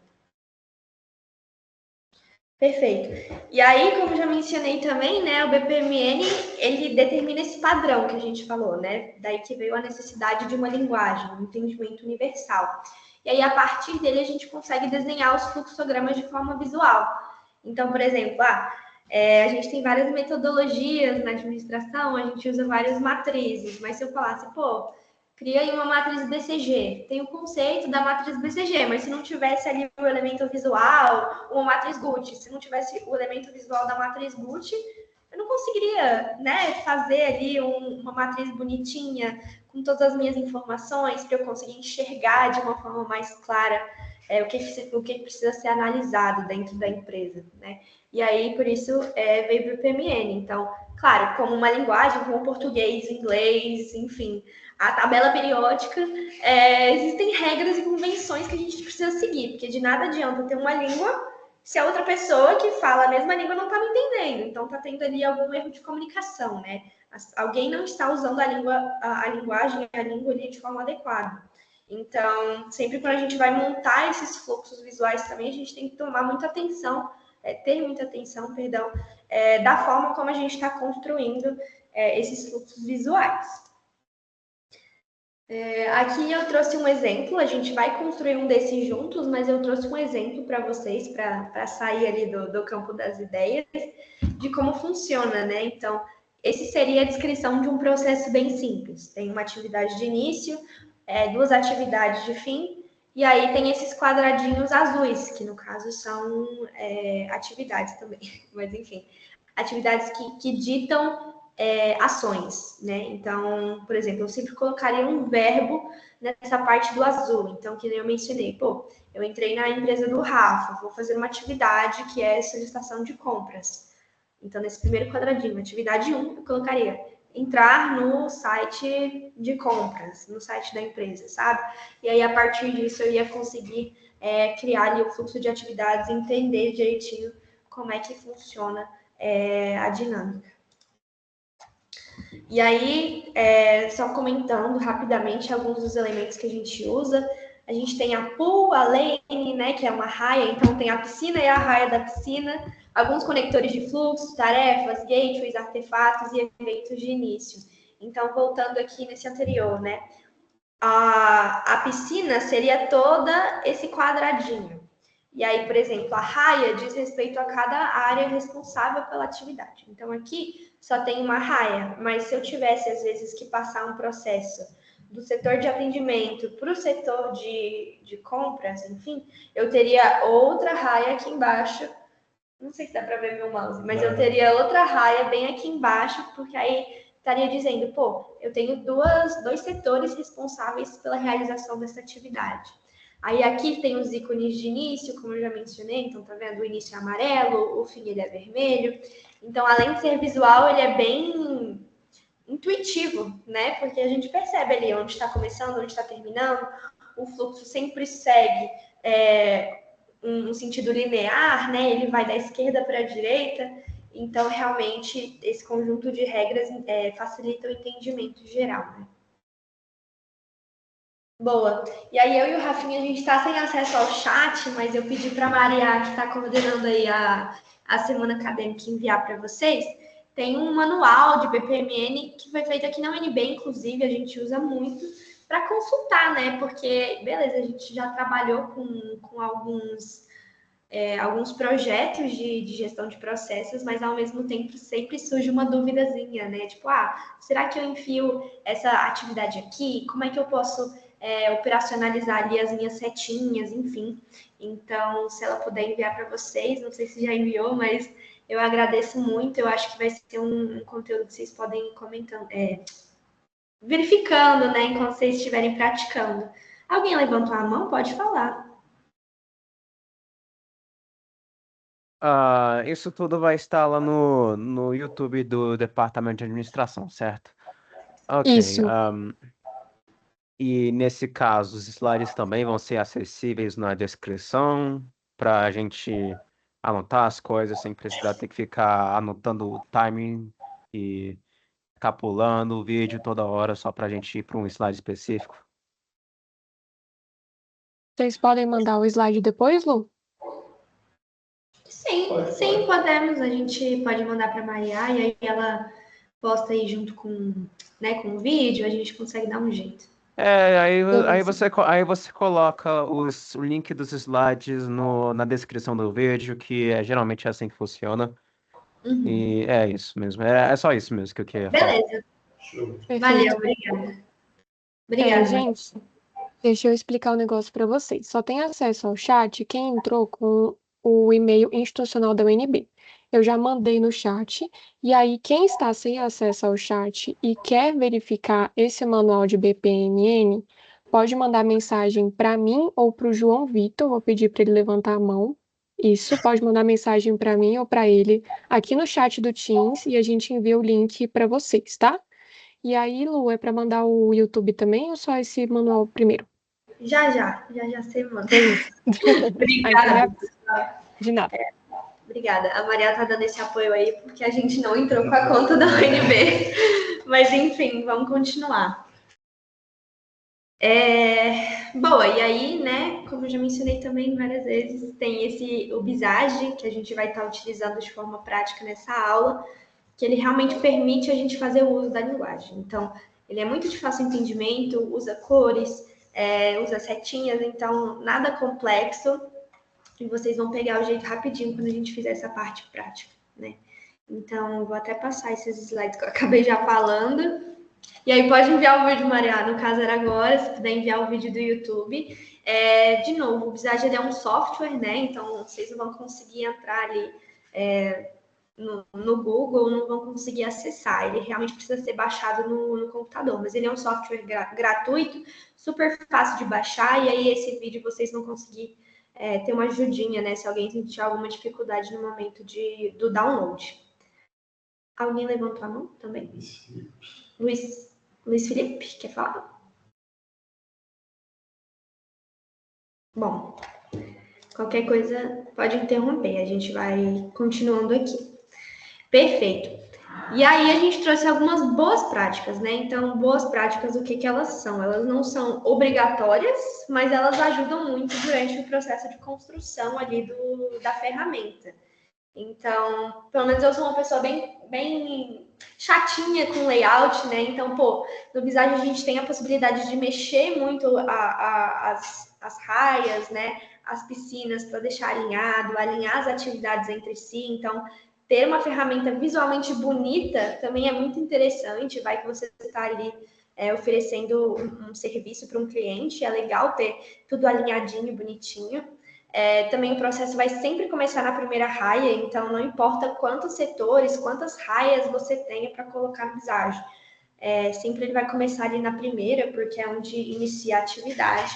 Perfeito. E aí, como já mencionei também, né, o BPMN, ele determina esse padrão que a gente falou, né? Daí que veio a necessidade de uma linguagem, um entendimento universal. E aí, a partir dele, a gente consegue desenhar os fluxogramas de forma visual. Então, por exemplo, a gente tem várias metodologias na administração, a gente usa várias matrizes, mas se eu falasse, pô, cria aí uma matriz BCG. Tem o conceito da matriz BCG, mas se não tivesse ali o elemento visual, uma matriz Gucci, se não tivesse o elemento visual da matriz Gucci, eu não conseguiria, né, fazer ali uma matriz bonitinha, com todas as minhas informações, para eu conseguir enxergar de uma forma mais clara o que precisa ser analisado dentro da empresa, né? E aí, por isso, veio para o PMN. Então, claro, como uma linguagem, como português, inglês, enfim, a tabela periódica, existem regras e convenções que a gente precisa seguir, porque de nada adianta ter uma língua se a outra pessoa que fala a mesma língua não está me entendendo. Então, está tendo ali algum erro de comunicação, né? Alguém não está usando a linguagem, a língua ali de forma adequada. Então, sempre quando a gente vai montar esses fluxos visuais também, a gente tem que tomar muita atenção, ter muita atenção, perdão, da forma como a gente está construindo esses fluxos visuais. Aqui eu trouxe um exemplo, a gente vai construir um desses juntos, mas eu trouxe um exemplo para vocês, para sair ali do campo das ideias, de como funciona, né? Então, esse seria a descrição de um processo bem simples. Tem uma atividade de início, duas atividades de fim, e aí tem esses quadradinhos azuis, que no caso são atividades também, mas enfim, atividades que ditam ações, né? Então, por exemplo, eu sempre colocaria um verbo nessa parte do azul. Então, que nem eu mencionei, pô, eu entrei na empresa do Rafa, vou fazer uma atividade que é solicitação de compras. Então, nesse primeiro quadradinho, atividade 1, eu colocaria entrar no site de compras, no site da empresa, sabe? E aí, a partir disso, eu ia conseguir criar ali o fluxo de atividades e entender direitinho como é que funciona a dinâmica. E aí, só comentando rapidamente alguns dos elementos que a gente usa, a gente tem a pool, a lane, né, que é uma raia, então tem a piscina e a raia da piscina, alguns conectores de fluxo, tarefas, gateways, artefatos e eventos de início. Então, voltando aqui nesse anterior, né, a piscina seria toda esse quadradinho. E aí, por exemplo, a raia diz respeito a cada área responsável pela atividade. Então, aqui só tem uma raia, mas se eu tivesse, às vezes, que passar um processo do setor de atendimento para o setor de compras, enfim, eu teria outra raia aqui embaixo. Não sei se dá para ver meu mouse, mas eu teria outra raia bem aqui embaixo, porque aí estaria dizendo, pô, eu tenho dois setores responsáveis pela realização dessa atividade. Aí aqui tem os ícones de início, como eu já mencionei, então tá vendo? O início é amarelo, o fim ele é vermelho. Então, além de ser visual, ele é bem intuitivo, né? Porque a gente percebe ali onde está começando, onde está terminando. O fluxo sempre segue um sentido linear, né? Ele vai da esquerda para a direita. Então, realmente, esse conjunto de regras facilita o entendimento geral, né? Boa. E aí eu e o Rafinha, a gente está sem acesso ao chat, mas eu pedi para a Maria, que está coordenando aí a semana acadêmica, enviar para vocês. Tem um manual de BPMN que foi feito aqui na UNB, inclusive, a gente usa muito para consultar, né? Porque, beleza, a gente já trabalhou com alguns alguns projetos de gestão de processos, mas ao mesmo tempo sempre surge uma duvidazinha, né? Tipo, será que eu enfio essa atividade aqui? Como é que eu posso operacionalizar ali as minhas setinhas, enfim. Então, se ela puder enviar para vocês, não sei se já enviou, mas eu agradeço muito. Eu acho que vai ser um conteúdo que vocês podem ir comentando, verificando, né, enquanto vocês estiverem praticando. Alguém levantou a mão? Pode falar. Isso tudo vai estar lá no YouTube do Departamento de Administração, certo? Ok. Isso. E nesse caso, os slides também vão ser acessíveis na descrição para a gente anotar as coisas sem precisar ter que ficar anotando o timing e ficar pulando o vídeo toda hora só para a gente ir para um slide específico. Vocês podem mandar o slide depois, Lu? Sim, podemos. A gente pode mandar para a Maria e aí ela posta aí junto com, né, com o vídeo, a gente consegue dar um jeito. Aí você coloca o link dos slides na descrição do vídeo, que geralmente é assim que funciona. Uhum. E é isso mesmo. É só isso mesmo que eu queria falar. Beleza. Show. Perfeito. Valeu, obrigada. Obrigada. Gente, deixa eu explicar um negócio para vocês. Só tem acesso ao chat quem entrou com o e-mail institucional da UNB. Eu já mandei no chat, e aí quem está sem acesso ao chat e quer verificar esse manual de BPMN, pode mandar mensagem para mim ou para o João Vitor. Vou pedir para ele levantar a mão. Isso, pode mandar mensagem para mim ou para ele aqui no chat do Teams e a gente envia o link para vocês, tá? E aí, Lu, é para mandar o YouTube também ou só esse manual primeiro? Já sei, mano. Beleza. Obrigada. De nada. Obrigada. A Maria tá dando esse apoio aí porque a gente não entrou com a conta da UNB. Mas enfim, vamos continuar. Boa, e aí, né, como eu já mencionei também várias vezes, tem o Visage, que a gente vai estar utilizando de forma prática nessa aula, que ele realmente permite a gente fazer o uso da linguagem. Então, ele é muito de fácil entendimento, usa cores, usa setinhas, então nada complexo, e vocês vão pegar o jeito rapidinho quando a gente fizer essa parte prática, né? Então, vou até passar esses slides que eu acabei já falando. E aí pode enviar o vídeo, Maria, no caso era agora, se puder enviar o vídeo do YouTube. De novo, o Visage é um software, né? Então, vocês não vão conseguir entrar ali no Google, não vão conseguir acessar. Ele realmente precisa ser baixado no computador, mas ele é um software gratuito, super fácil de baixar, e aí esse vídeo vocês vão conseguir ter uma ajudinha, né? Se alguém sentir alguma dificuldade no momento do download. Alguém levantou a mão também? Luiz Felipe, quer falar? Bom, qualquer coisa pode interromper, a gente vai continuando aqui. Perfeito. E aí a gente trouxe algumas boas práticas, né? Então, boas práticas, o que elas são? Elas não são obrigatórias, mas elas ajudam muito durante o processo de construção ali da ferramenta. Então, pelo menos eu sou uma pessoa bem chatinha com layout, né? Então, no Visage a gente tem a possibilidade de mexer muito as raias, né? As piscinas para deixar alinhar as atividades entre si. Então, ter uma ferramenta visualmente bonita também é muito interessante. Vai que você está ali oferecendo um serviço para um cliente, é legal ter tudo alinhadinho, bonitinho. Também o processo vai sempre começar na primeira raia, então não importa quantos setores, quantas raias você tenha para colocar no Visage. Sempre ele vai começar ali na primeira, porque é onde inicia a atividade.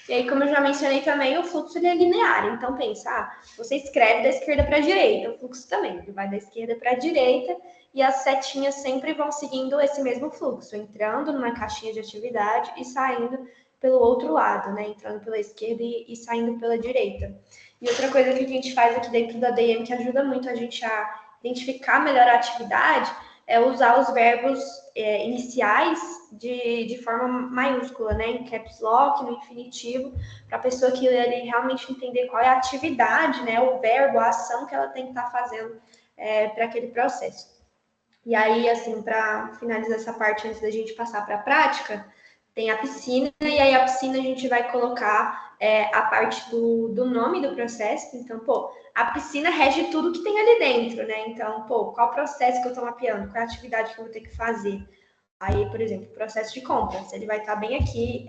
E aí, como eu já mencionei também, o fluxo ele é linear. Então, pensa, você escreve da esquerda para a direita, o fluxo também, ele vai da esquerda para a direita, e as setinhas sempre vão seguindo esse mesmo fluxo, entrando numa caixinha de atividade e saindo pelo outro lado, né? Entrando pela esquerda e saindo pela direita. E outra coisa que a gente faz aqui dentro da DM que ajuda muito a gente a identificar melhor a atividade é usar os verbos iniciais de forma maiúscula, né? Em caps lock, no infinitivo, para a pessoa que lê ali realmente entender qual é a atividade, né? O verbo, a ação que ela tem que estar fazendo para aquele processo. E aí, assim, para finalizar essa parte antes da gente passar para a prática, tem a piscina, e aí a piscina a gente vai colocar a parte do nome do processo. Então, pô, a piscina rege tudo que tem ali dentro, né? Então, pô, qual processo que eu estou mapeando? Qual é a atividade que eu vou ter que fazer? Aí, por exemplo, processo de compras, ele vai estar bem aqui,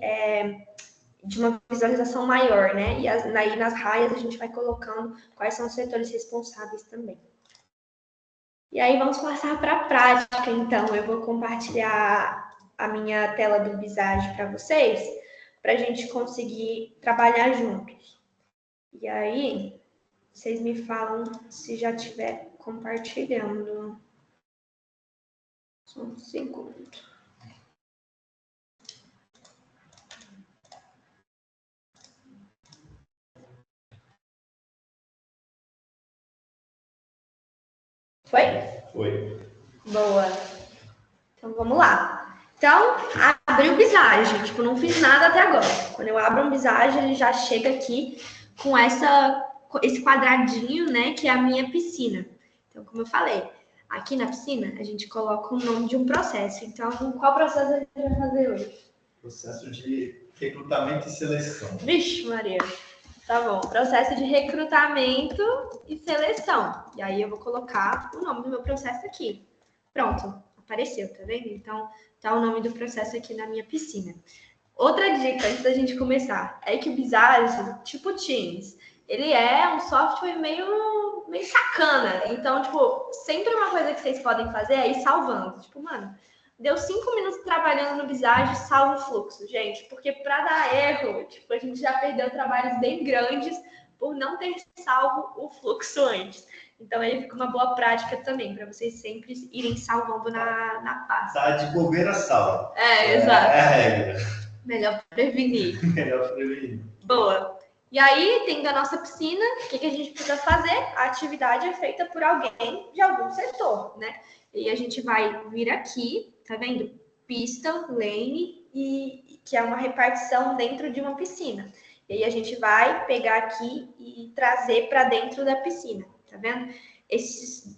de uma visualização maior, né? E aí nas raias a gente vai colocando quais são os setores responsáveis também. E aí vamos passar para a prática, então. Eu vou compartilhar a minha tela do Visage para vocês, para a gente conseguir trabalhar juntos. E aí, vocês me falam se já estiver compartilhando. Só um segundo. Foi? Foi. Boa. Então, vamos lá. Então, abri o Visage. Tipo, não fiz nada até agora. Quando eu abro um Visage, ele já chega aqui com esse quadradinho, né? Que é a minha piscina. Então, como eu falei, aqui na piscina, a gente coloca o nome de um processo. Então, qual processo a gente vai fazer hoje? Processo de recrutamento e seleção. Vixe, Maria. Tá bom. Processo de recrutamento e seleção. E aí, eu vou colocar o nome do meu processo aqui. Pronto. Apareceu, tá vendo? Então, tá o nome do processo aqui na minha piscina. Outra dica, antes da gente começar, é que o Visage, tipo Teams, ele é um software meio sacana. Então, tipo, sempre uma coisa que vocês podem fazer é ir salvando. Tipo, mano, deu 5 minutos trabalhando no Visage, salva o fluxo, gente. Porque para dar erro, tipo, a gente já perdeu trabalhos bem grandes por não ter salvo o fluxo antes. Então, aí fica uma boa prática também, para vocês sempre irem salvando na pasta. Tá de bobeira salva. Exato. É a regra. Melhor prevenir. Melhor prevenir. Boa. E aí, tendo a nossa piscina, o que a gente precisa fazer? A atividade é feita por alguém de algum setor, né? E a gente vai vir aqui, tá vendo? Pista, lane, e que é uma repartição dentro de uma piscina. E aí a gente vai pegar aqui e trazer para dentro da piscina, tá vendo? Esses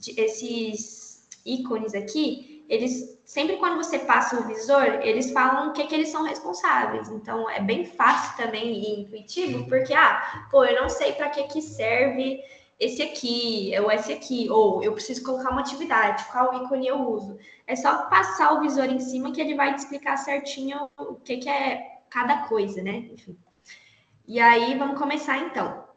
ícones aqui, eles sempre quando você passa o visor, eles falam o que eles são responsáveis. Então, é bem fácil também e intuitivo, porque, eu não sei para que serve esse aqui, ou esse aqui, ou eu preciso colocar uma atividade, qual ícone eu uso. É só passar o visor em cima que ele vai te explicar certinho o que é cada coisa, né? Enfim. E aí, vamos começar então.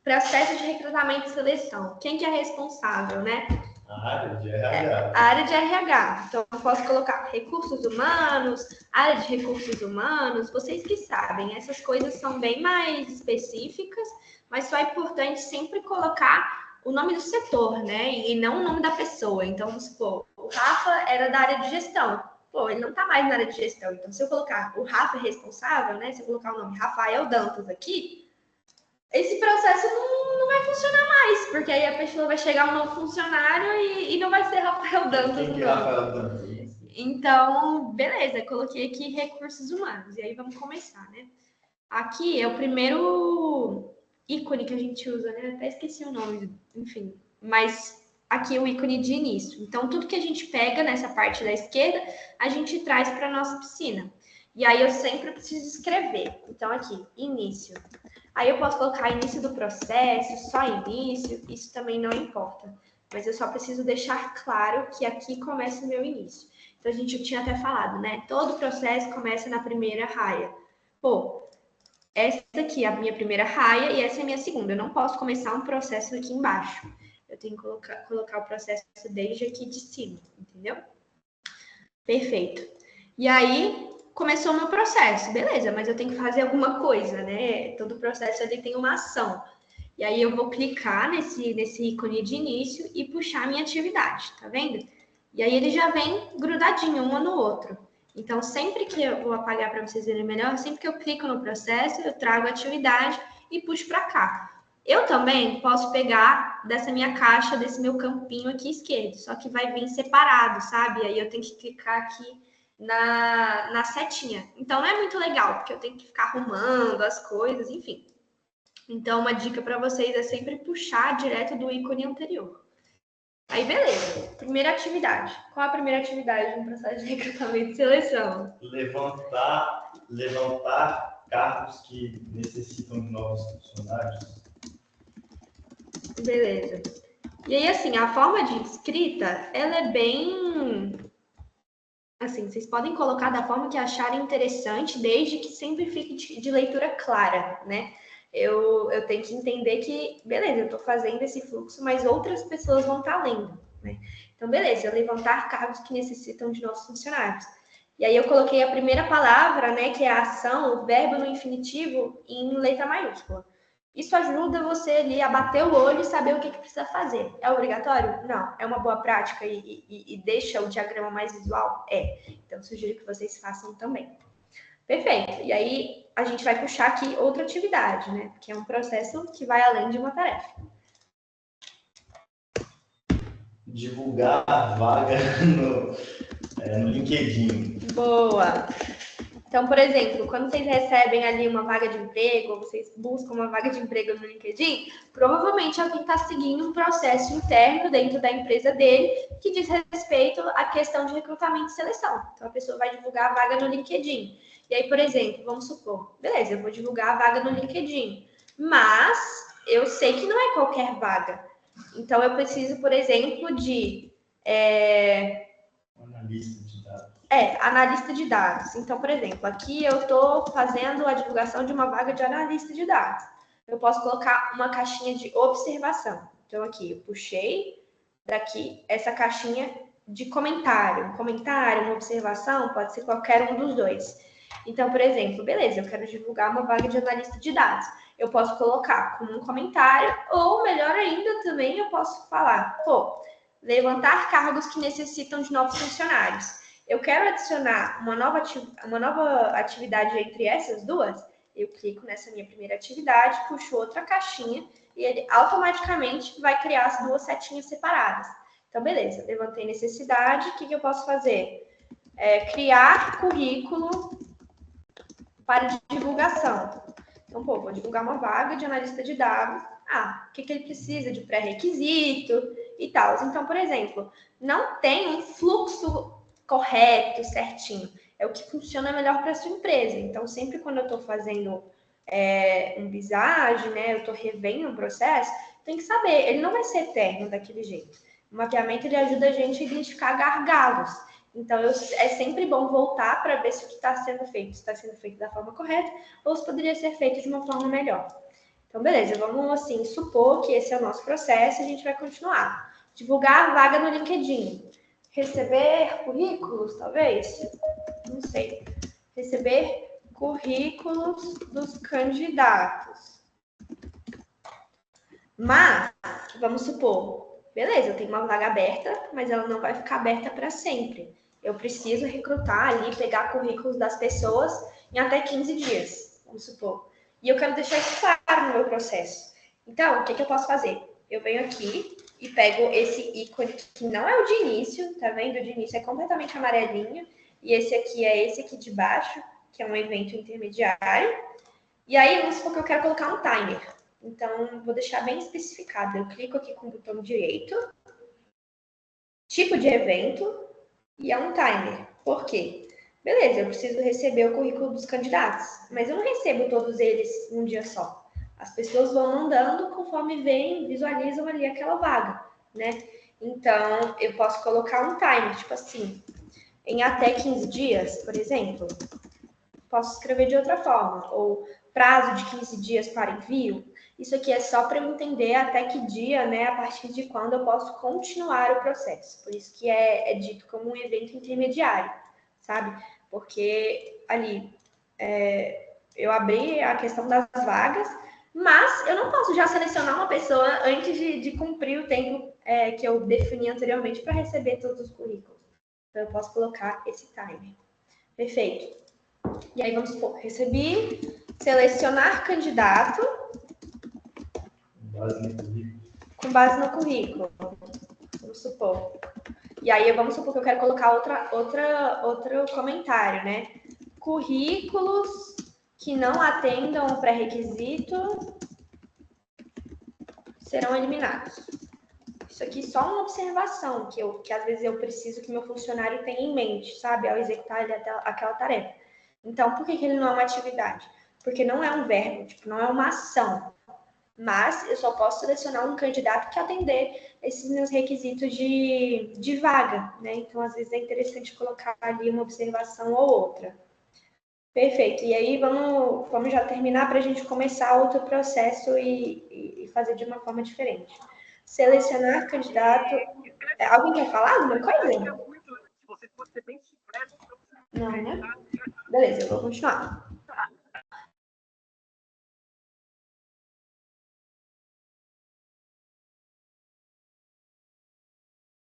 Processo de recrutamento e seleção. Quem que é responsável, né? A área de RH. A área de RH. Então, eu posso colocar recursos humanos, área de recursos humanos, vocês que sabem. Essas coisas são bem mais específicas, mas só é importante sempre colocar o nome do setor, né? E não o nome da pessoa. Então, vamos supor, o Rafa era da área de gestão. Pô, ele não tá mais na área de gestão. Então, se eu colocar o Rafa é responsável, né? Se eu colocar o nome Rafael Dantas aqui, esse processo não vai funcionar mais, porque aí a pessoa vai chegar um novo funcionário e não vai ser Rafael Dantas. Quem que é Rafael Dantas? Então, beleza, coloquei aqui recursos humanos, e aí vamos começar, né? Aqui é o primeiro ícone que a gente usa, né? Até esqueci o nome, enfim. Mas aqui é o ícone de início. Então, tudo que a gente pega nessa parte da esquerda, a gente traz para a nossa piscina. E aí eu sempre preciso escrever. Então, aqui, início. Aí eu posso colocar início do processo, só início, isso também não importa. Mas eu só preciso deixar claro que aqui começa o meu início. Então, a gente tinha até falado, né? Todo processo começa na primeira raia. Pô, essa aqui é a minha primeira raia e essa é a minha segunda. Eu não posso começar um processo aqui embaixo. Eu tenho que colocar o processo desde aqui de cima, entendeu? Perfeito. E aí, começou o meu processo. Beleza, mas eu tenho que fazer alguma coisa, né? Todo processo ele tem uma ação. E aí eu vou clicar nesse ícone de início e puxar a minha atividade, tá vendo? E aí ele já vem grudadinho um no outro. Então, sempre que eu vou apagar para vocês verem melhor, sempre que eu clico no processo, eu trago a atividade e puxo para cá. Eu também posso pegar dessa minha caixa, desse meu campinho aqui esquerdo, só que vai vir separado, sabe? Aí eu tenho que clicar aqui na setinha. Então, não é muito legal, porque eu tenho que ficar arrumando as coisas, enfim. Então, uma dica para vocês é sempre puxar direto do ícone anterior. Aí, beleza. Primeira atividade. Qual a primeira atividade no processo de recrutamento e seleção? Levantar cargos que necessitam de novos funcionários. Beleza. E aí, assim, a forma de escrita, ela é bem... Assim, vocês podem colocar da forma que acharem interessante, desde que sempre fique de leitura clara, né? Eu tenho que entender que, beleza, eu estou fazendo esse fluxo, mas outras pessoas vão estar lendo, né? Então, beleza, levantar cargos que necessitam de novos funcionários. E aí eu coloquei a primeira palavra, né, que é a ação, o verbo no infinitivo, em letra maiúscula. Isso ajuda você ali a bater o olho e saber o que precisa fazer. É obrigatório? Não. É uma boa prática e deixa o diagrama mais visual? É. Então, sugiro que vocês façam também. Perfeito. E aí, a gente vai puxar aqui outra atividade, né? Porque é um processo que vai além de uma tarefa. Divulgar a vaga no LinkedIn. Boa! Então, por exemplo, quando vocês recebem ali uma vaga de emprego, ou vocês buscam uma vaga de emprego no LinkedIn, provavelmente alguém está seguindo um processo interno dentro da empresa dele que diz respeito à questão de recrutamento e seleção. Então, a pessoa vai divulgar a vaga no LinkedIn. E aí, por exemplo, vamos supor, beleza, eu vou divulgar a vaga no LinkedIn, mas eu sei que não é qualquer vaga. Então, eu preciso, por exemplo, de... Analista de dados. Analista de dados. Então, por exemplo, aqui eu estou fazendo a divulgação de uma vaga de analista de dados. Eu posso colocar uma caixinha de observação. Então, aqui eu puxei daqui essa caixinha de comentário. Um comentário, uma observação, pode ser qualquer um dos dois. Então, por exemplo, beleza, eu quero divulgar uma vaga de analista de dados. Eu posso colocar como um comentário, ou melhor ainda, também eu posso falar, levantar cargos que necessitam de novos funcionários. Eu quero adicionar uma nova atividade entre essas duas, eu clico nessa minha primeira atividade, puxo outra caixinha e ele automaticamente vai criar as duas setinhas separadas. Então, beleza, levantei necessidade, o que eu posso fazer? Criar currículo para divulgação. Então, vou divulgar uma vaga de analista de dados. O que ele precisa de pré-requisito e tal. Então, por exemplo, não tem um fluxo correto, certinho. É o que funciona melhor para a sua empresa. Então, sempre quando eu estou fazendo um visage, né, eu estou revendo um processo, tem que saber, ele não vai ser eterno daquele jeito. O mapeamento, ele ajuda a gente a identificar gargalos. Então, é sempre bom voltar para ver se o que está sendo feito está sendo feito da forma correta ou se poderia ser feito de uma forma melhor. Então, beleza, vamos assim supor que esse é o nosso processo e a gente vai continuar. Divulgar a vaga no LinkedIn. Receber currículos, talvez? Não sei. Receber currículos dos candidatos. Mas, vamos supor, beleza, eu tenho uma vaga aberta, mas ela não vai ficar aberta para sempre. Eu preciso recrutar ali, pegar currículos das pessoas em até 15 dias, vamos supor. E eu quero deixar isso claro no meu processo. Então, o que eu posso fazer? Eu venho aqui e pego esse ícone que não é o de início, tá vendo? O de início é completamente amarelinho. E esse aqui é esse aqui de baixo, que é um evento intermediário. E aí, vamos supor que eu quero colocar um timer. Então, vou deixar bem especificado. Eu clico aqui com o botão direito, tipo de evento, e é um timer. Por quê? Beleza, eu preciso receber o currículo dos candidatos, mas eu não recebo todos eles num dia só. As pessoas vão mandando conforme veem, visualizam ali aquela vaga, né? Então, eu posso colocar um timer, tipo assim, em até 15 dias, por exemplo. Posso escrever de outra forma, ou prazo de 15 dias para envio. Isso aqui é só para eu entender até que dia, né, a partir de quando eu posso continuar o processo. Por isso que é dito como um evento intermediário, sabe? Porque ali eu abri a questão das vagas, mas eu não posso já selecionar uma pessoa antes de cumprir o tempo que eu defini anteriormente para receber todos os currículos. Então, eu posso colocar esse timer. Perfeito. E aí, vamos supor, recebi, selecionar candidato com base no currículo. Vamos supor. E aí, vamos supor que eu quero colocar outro comentário, né? Currículos que não atendam o pré-requisito serão eliminados. Isso aqui é só uma observação que às vezes eu preciso que meu funcionário tenha em mente, sabe, ao executar aquela tarefa. Então, por que ele não é uma atividade? Porque não é um verbo, tipo, não é uma ação. Mas eu só posso selecionar um candidato que atender esses meus requisitos de vaga, né? Então, às vezes é interessante colocar ali uma observação ou outra. Perfeito. E aí, vamos já terminar para a gente começar outro processo e fazer de uma forma diferente. Selecionar candidato. Alguém quer falar alguma coisa? Não, né? Beleza, eu vou continuar.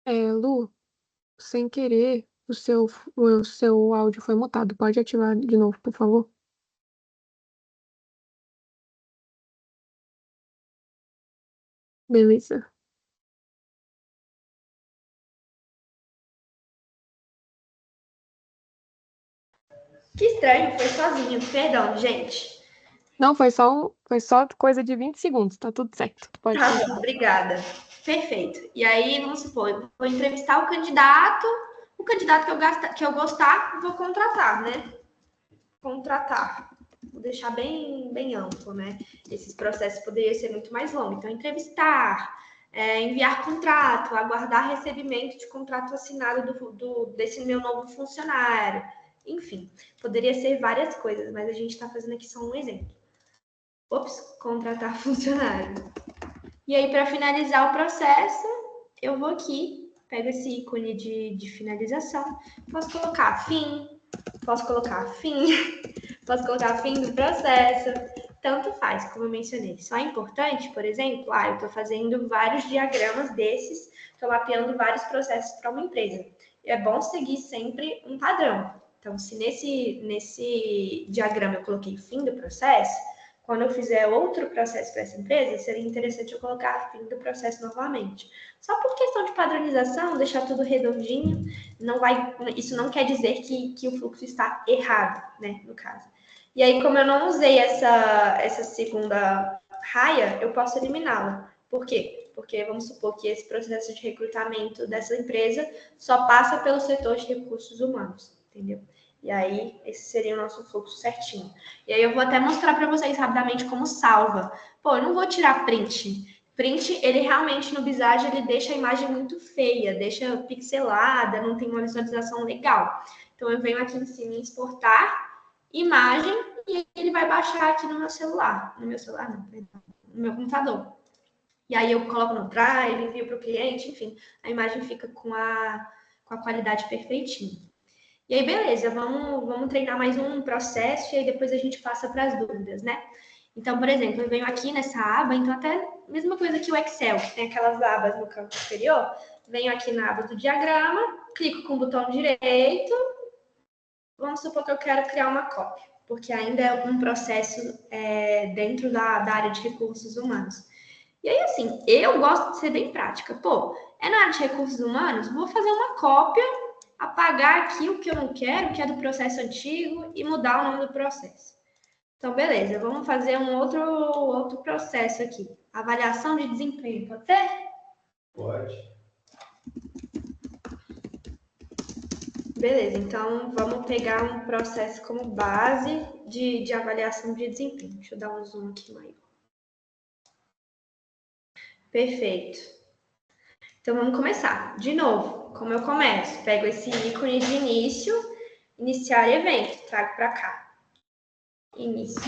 Lu, sem querer, o seu áudio foi mutado. Pode ativar de novo, por favor? Beleza. Que estranho, foi sozinho. Perdão, gente. Não, foi só coisa de 20 segundos, tá tudo certo. Pode Tá continuar. bom, obrigada. Perfeito. E aí, vamos supor, eu vou entrevistar o candidato que eu gostar, vou contratar, né? Contratar. Vou deixar bem amplo, né? Esses processos poderiam ser muito mais longos. Então, entrevistar, enviar contrato, aguardar recebimento de contrato assinado desse meu novo funcionário. Enfim, poderia ser várias coisas, mas a gente está fazendo aqui só um exemplo. Ops, contratar funcionário. E aí, para finalizar o processo, eu vou aqui, pego esse ícone de finalização, posso colocar fim, posso colocar fim, posso colocar fim do processo, tanto faz, como eu mencionei. Só é importante, por exemplo, eu estou fazendo vários diagramas desses, estou mapeando vários processos para uma empresa. É bom seguir sempre um padrão. Então, se nesse diagrama eu coloquei fim do processo, quando eu fizer outro processo para essa empresa, seria interessante eu colocar fim do processo novamente. Só por questão de padronização, deixar tudo redondinho, isso não quer dizer que o fluxo está errado, né, no caso. E aí, como eu não usei essa segunda raia, eu posso eliminá-la. Por quê? Porque vamos supor que esse processo de recrutamento dessa empresa só passa pelo setor de recursos humanos, entendeu? E aí, esse seria o nosso fluxo certinho. E aí, eu vou até mostrar para vocês rapidamente como salva. Pô, eu não vou tirar print. Print, ele realmente no Visage, ele deixa a imagem muito feia, deixa pixelada, não tem uma visualização legal. Então, eu venho aqui em cima em exportar imagem e ele vai baixar aqui no meu celular. No meu celular, não, perdão, no meu computador. E aí, eu coloco no Drive, envio para o cliente, enfim, a imagem fica com a qualidade perfeitinha. E aí, beleza, vamos treinar mais um processo e aí depois a gente passa para as dúvidas, né? Então, por exemplo, eu venho aqui nessa aba, então até mesma coisa que o Excel, que tem aquelas abas no canto superior, venho aqui na aba do diagrama, clico com o botão direito, vamos supor que eu quero criar uma cópia, porque ainda é um processo dentro da área de recursos humanos. E aí, assim, eu gosto de ser bem prática. Pô, é na área de recursos humanos, vou fazer uma cópia, apagar aqui o que eu não quero, que é do processo antigo, e mudar o nome do processo. Então, beleza, vamos fazer um outro processo aqui. Avaliação de desempenho, pode ser? Pode. Beleza, então vamos pegar um processo como base de avaliação de desempenho. Deixa eu dar um zoom aqui maior. Perfeito. Então, vamos começar. De novo, como eu começo? Pego esse ícone de início, iniciar evento, trago para cá. Início.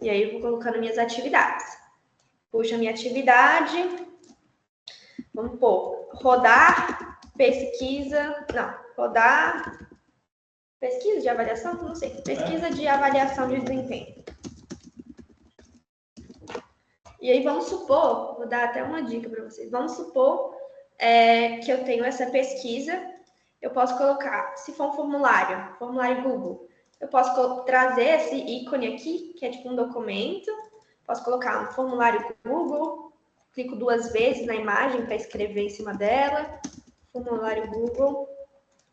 E aí, eu vou colocando minhas atividades. Puxo a minha atividade. Vamos pôr rodar, pesquisa. Não, rodar. Pesquisa de avaliação? Não sei. Pesquisa de avaliação de desempenho. E aí, vamos supor, vou dar até uma dica para vocês. Vamos supor que eu tenho essa pesquisa. Eu posso colocar, se for um formulário Google, eu posso trazer esse ícone aqui, que é tipo um documento. Posso colocar um formulário Google, clico 2 vezes na imagem para escrever em cima dela, formulário Google.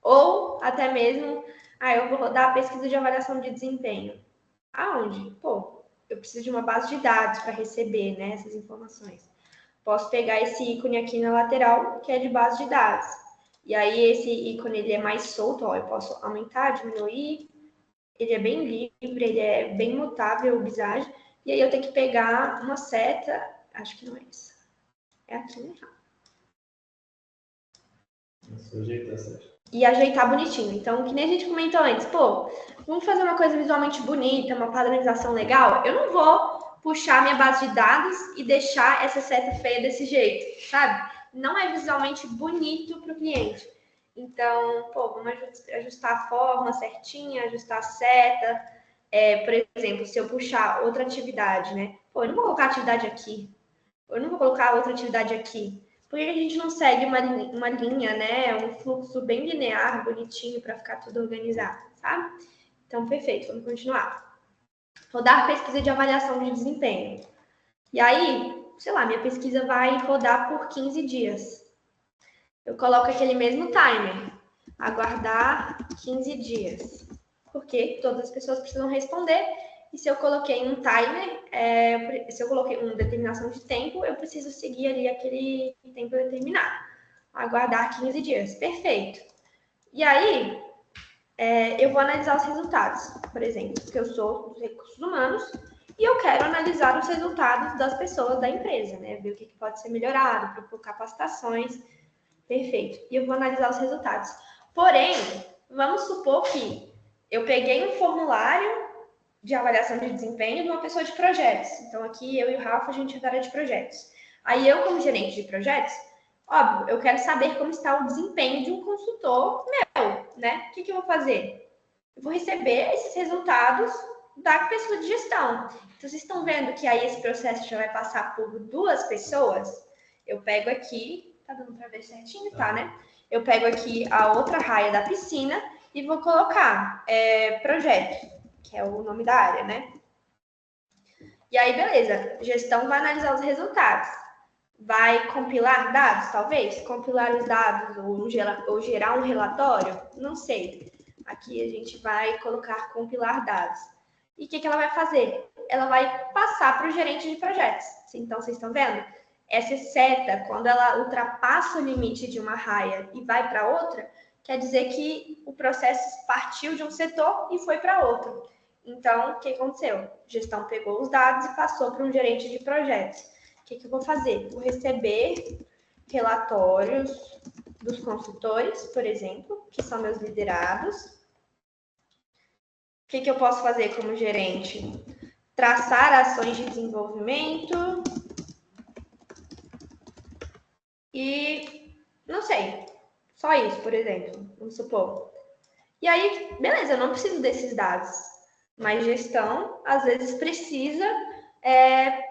Ou até mesmo, eu vou rodar a pesquisa de avaliação de desempenho. Aonde? Pô, eu preciso de uma base de dados para receber, né, essas informações. posso pegar esse ícone aqui na lateral, que é de base de dados. E aí esse ícone ele é mais solto, ó, eu posso aumentar, diminuir. Ele é bem livre, ele é bem mutável o visage. E aí eu tenho que pegar uma seta, acho que não é essa. É aqui, né? E ajeitar bonitinho. Então, que nem a gente comentou antes, pô, vamos fazer uma coisa visualmente bonita, uma padronização legal. Eu não vou puxar minha base de dados e deixar essa seta feia desse jeito, sabe? Não é visualmente bonito para o cliente. Então, pô, vamos ajustar a forma certinha, ajustar a seta. Por exemplo, se eu puxar outra atividade, né? Pô, eu não vou colocar atividade aqui. Eu não vou colocar outra atividade aqui. Por que a gente não segue uma linha, né? Um fluxo bem linear, bonitinho, para ficar tudo organizado, sabe? Então, perfeito, vamos continuar. Rodar pesquisa de avaliação de desempenho. E aí, sei lá, minha pesquisa vai rodar por 15 dias. Eu coloco aquele mesmo timer. Aguardar 15 dias. Porque todas as pessoas precisam responder. E se eu coloquei um timer, se eu coloquei uma determinação de tempo, eu preciso seguir ali aquele tempo determinado. Aguardar 15 dias. Perfeito. E aí, eu vou analisar os resultados. Por exemplo, porque eu sou dos recursos humanos e eu quero analisar os resultados das pessoas da empresa, né? Ver o que pode ser melhorado, propor capacitações. Perfeito. E eu vou analisar os resultados. Porém, vamos supor que eu peguei um formulário de avaliação de desempenho de uma pessoa de projetos. Então, aqui eu e o Rafa, a gente é da área de projetos. Aí eu, como gerente de projetos, óbvio, eu quero saber como está o desempenho de um consultor meu, né? O que eu vou fazer? Eu vou receber esses resultados da pessoa de gestão. Então, vocês estão vendo que aí esse processo já vai passar por 2 pessoas? Eu pego aqui, tá dando para ver certinho? Tá, né? Eu pego aqui a outra raia da piscina e vou colocar projeto, que é o nome da área, né? E aí, beleza, gestão vai analisar os resultados. Vai compilar dados, talvez? Compilar os dados ou gerar um relatório? Não sei. Aqui a gente vai colocar compilar dados. E o que ela vai fazer? Ela vai passar para o gerente de projetos. Então, vocês estão vendo? Essa seta, quando ela ultrapassa o limite de uma raia e vai para outra, quer dizer que o processo partiu de um setor e foi para outro. Então, o que aconteceu? A gestão pegou os dados e passou para um gerente de projetos. O que eu vou fazer? Vou receber relatórios dos consultores, por exemplo, que são meus liderados. O que eu posso fazer como gerente? Traçar ações de desenvolvimento e, não sei, só isso, por exemplo, vamos supor. E aí, beleza, eu não preciso desses dados, mas gestão, às vezes, precisa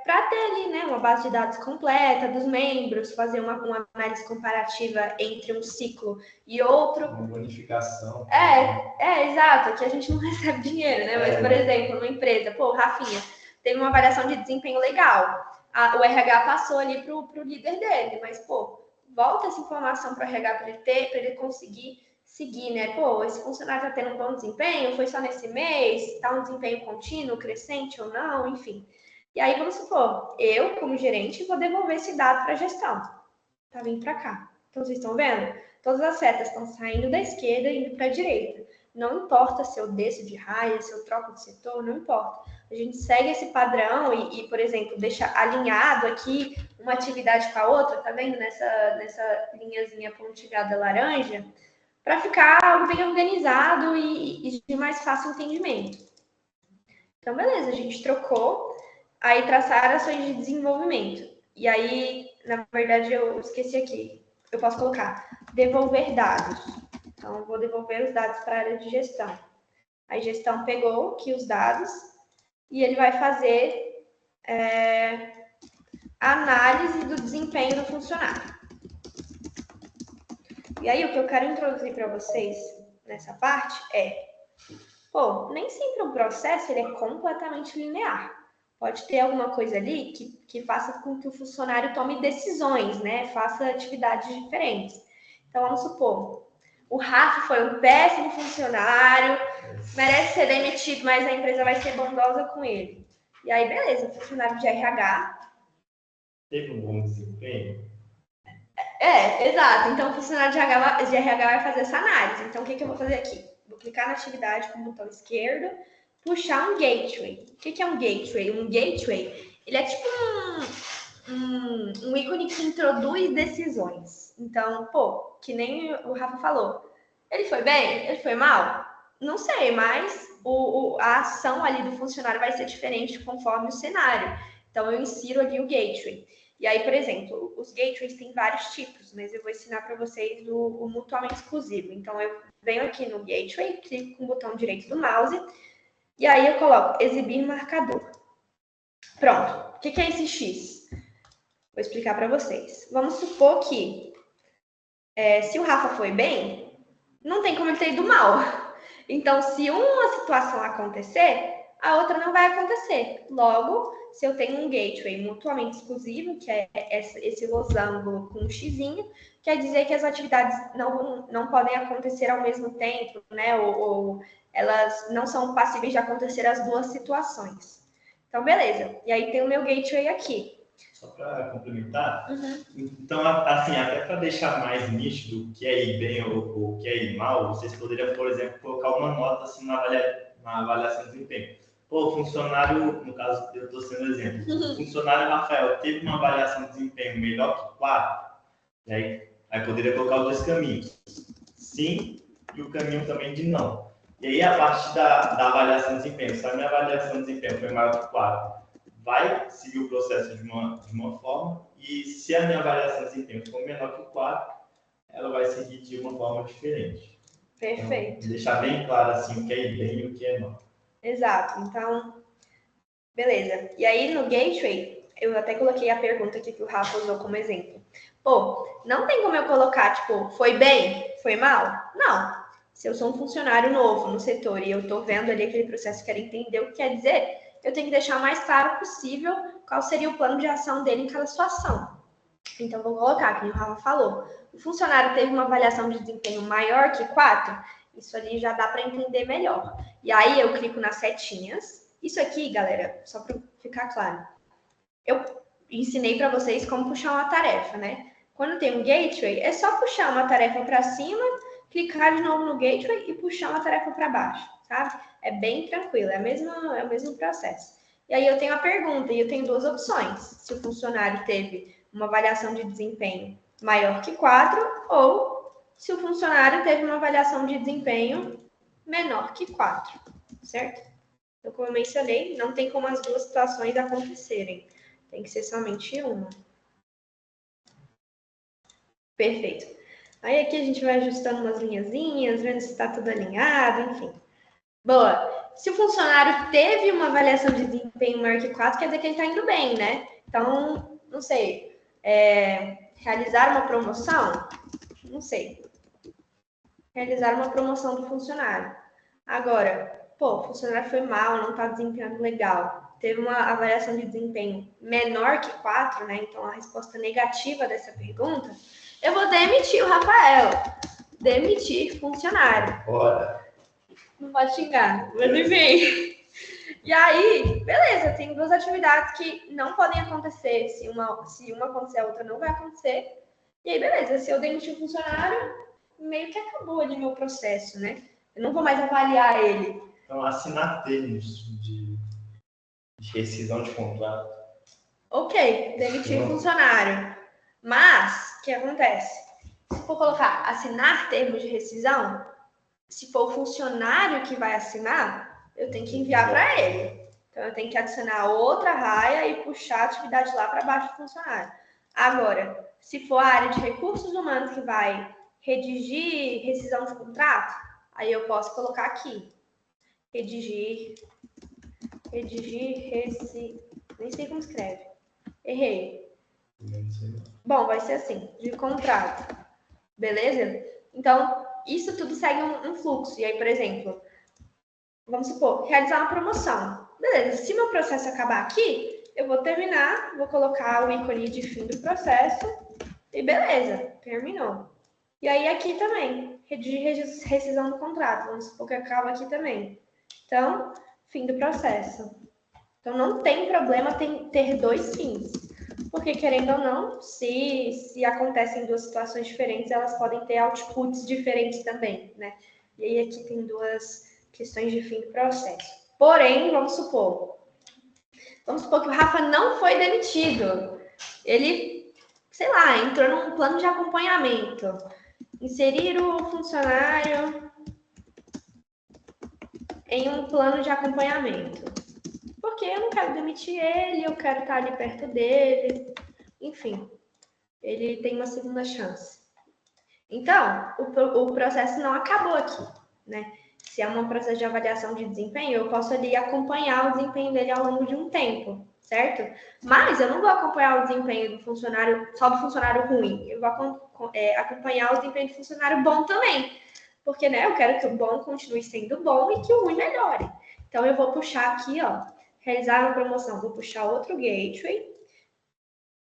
para ter ali, né, uma base de dados completa dos membros, fazer uma análise comparativa entre um ciclo e outro. Uma bonificação. Exato, que a gente não recebe dinheiro, né? Mas, por exemplo, numa empresa, pô, Rafinha, teve uma avaliação de desempenho legal. O RH passou ali pro líder dele, mas, pô, volta essa informação para o RH para ele ter, para ele conseguir seguir, né? Pô, esse funcionário está tendo um bom desempenho, foi só nesse mês, está um desempenho contínuo, crescente ou não, enfim. E aí, vamos supor, eu, como gerente, vou devolver esse dado para a gestão. Tá vindo para cá. Então, vocês estão vendo? Todas as setas estão saindo da esquerda e indo para a direita. Não importa se eu desço de raia, se eu troco de setor, não importa. A gente segue esse padrão e por exemplo, deixa alinhado aqui uma atividade com a outra, tá vendo? Nessa linhazinha pontilhada laranja, para ficar algo bem organizado e de mais fácil entendimento. Então, beleza, a gente trocou. Aí, traçar ações de desenvolvimento. E aí, na verdade, eu esqueci aqui. Eu posso colocar devolver dados. Então, eu vou devolver os dados para a área de gestão. A gestão pegou aqui os dados e ele vai fazer a análise do desempenho do funcionário. E aí, o que eu quero introduzir para vocês nessa parte pô, nem sempre um processo ele é completamente linear. Pode ter alguma coisa ali que faça com que o funcionário tome decisões, né? Faça atividades diferentes. Então, vamos supor, o Rafa foi um péssimo funcionário, merece ser demitido, mas a empresa vai ser bondosa com ele. E aí, beleza, o funcionário de RH teve um bom desempenho? Exato. Então, o funcionário de RH vai fazer essa análise. Então, o que eu vou fazer aqui? Vou clicar na atividade com o botão esquerdo, puxar um gateway. O que é um gateway? Um gateway, ele é tipo um ícone que introduz decisões. Então, que nem o Rafa falou. Ele foi bem? Ele foi mal? Não sei, mas a ação ali do funcionário vai ser diferente conforme o cenário. Então, eu insiro ali o gateway. E aí, por exemplo, os gateways têm vários tipos, mas eu vou ensinar para vocês o mutuamente exclusivo. Então, eu venho aqui no gateway, clico com o botão direito do mouse, e aí eu coloco exibir marcador. Pronto. O que é esse X? Vou explicar para vocês. Vamos supor que se o Rafa foi bem, não tem como ele ter ido mal. Então, se uma situação acontecer, a outra não vai acontecer. Logo, se eu tenho um gateway mutuamente exclusivo, que é esse losango com um xizinho, quer dizer que as atividades não podem acontecer ao mesmo tempo, né? Ou elas não são passíveis de acontecer as duas situações. Então, beleza. E aí tem o meu gateway aqui. Só para complementar, então, assim, até para deixar mais nítido o que é ir bem ou o que é ir mal, vocês poderiam, por exemplo, colocar uma nota assim, na avaliação de desempenho. O funcionário, no caso, eu estou sendo exemplo, o funcionário Rafael teve uma avaliação de desempenho melhor que 4, aí poderia colocar os dois caminhos, sim, e o caminho também de não. E aí, a partir da avaliação de desempenho, se a minha avaliação de desempenho foi maior que 4, vai seguir o processo de uma forma, e se a minha avaliação de desempenho for menor que 4, ela vai seguir de uma forma diferente. Perfeito. Então, deixar bem claro assim, o que é ir bem e o que é não. Exato. Então, beleza. E aí, no gateway, eu até coloquei a pergunta aqui que o Rafa usou como exemplo. Não tem como eu colocar, tipo, foi bem? Foi mal? Não. Se eu sou um funcionário novo no setor e eu estou vendo ali aquele processo, quero entender o que quer dizer, eu tenho que deixar o mais claro possível qual seria o plano de ação dele em cada situação. Então, vou colocar, como o Rafa falou, o funcionário teve uma avaliação de desempenho maior que 4, isso ali já dá para entender melhor. E aí, eu clico nas setinhas. Isso aqui, galera, só para ficar claro, eu ensinei para vocês como puxar uma tarefa, né? Quando tem um gateway, é só puxar uma tarefa para cima, clicar de novo no gateway e puxar uma tarefa para baixo, sabe? É bem tranquilo, é o mesmo processo. E aí eu tenho a pergunta, e eu tenho duas opções. Se o funcionário teve uma avaliação de desempenho maior que 4, ou se o funcionário teve uma avaliação de desempenho menor que 4, certo? Então, como eu mencionei, não tem como as duas situações acontecerem. Tem que ser somente uma. Perfeito. Aí aqui a gente vai ajustando umas linhazinhas, vendo se está tudo alinhado, enfim. Boa. Se o funcionário teve uma avaliação de desempenho maior que 4, quer dizer que ele está indo bem, né? Então, não sei. Realizar uma promoção? Não sei. Realizar uma promoção do funcionário. Agora, o funcionário foi mal, não está desempenhando legal. Teve uma avaliação de desempenho menor que 4, né? Então, a resposta negativa dessa pergunta, eu vou demitir o Rafael. Demitir funcionário. Bora. Não pode xingar, mas enfim. E aí, beleza, tem duas atividades que não podem acontecer. Se uma acontecer, a outra não vai acontecer. E aí, beleza, se eu demitir o funcionário, meio que acabou ali meu processo, né? Eu não vou mais avaliar ele. Então, assinar termos de rescisão de contrato. Ok, demitir funcionário. Mas, o que acontece? Se for colocar assinar termos de rescisão, se for o funcionário que vai assinar, eu tenho que enviar para ele. Então, eu tenho que adicionar outra raia e puxar a atividade lá para baixo do funcionário. Agora, se for a área de recursos humanos que vai redigir rescisão de contrato, aí eu posso colocar aqui. Redigir, nem sei como escreve. Errei. Bom, vai ser assim, de contrato. Beleza? Então, isso tudo segue um fluxo. E aí, por exemplo, vamos supor, realizar uma promoção. Beleza, se meu processo acabar aqui, eu vou terminar, vou colocar o ícone de fim do processo e beleza, terminou. E aí aqui também, redigir rescisão do contrato. Vamos supor que acaba aqui também. Então, fim do processo. Então, não tem problema ter dois fins. porque, querendo ou não, se acontecem duas situações diferentes, elas podem ter outputs diferentes também, né? E aí aqui tem duas questões de fim do processo. Porém, vamos supor que o Rafa não foi demitido. Ele, sei lá, entrou num plano de acompanhamento. Inserir o funcionário em um plano de acompanhamento. Porque eu não quero demitir ele, eu quero estar ali perto dele. Enfim, ele tem uma segunda chance. Então, o processo não acabou aqui, né? Se é um processo de avaliação de desempenho, eu posso ali acompanhar o desempenho dele ao longo de um tempo, certo? Mas eu não vou acompanhar o desempenho do funcionário, só do funcionário ruim. Eu vou acompanhar o desempenho do funcionário bom também. Porque, né, eu quero que o bom continue sendo bom e que o ruim melhore. Então, eu vou puxar aqui, ó, realizar uma promoção. Vou puxar outro gateway.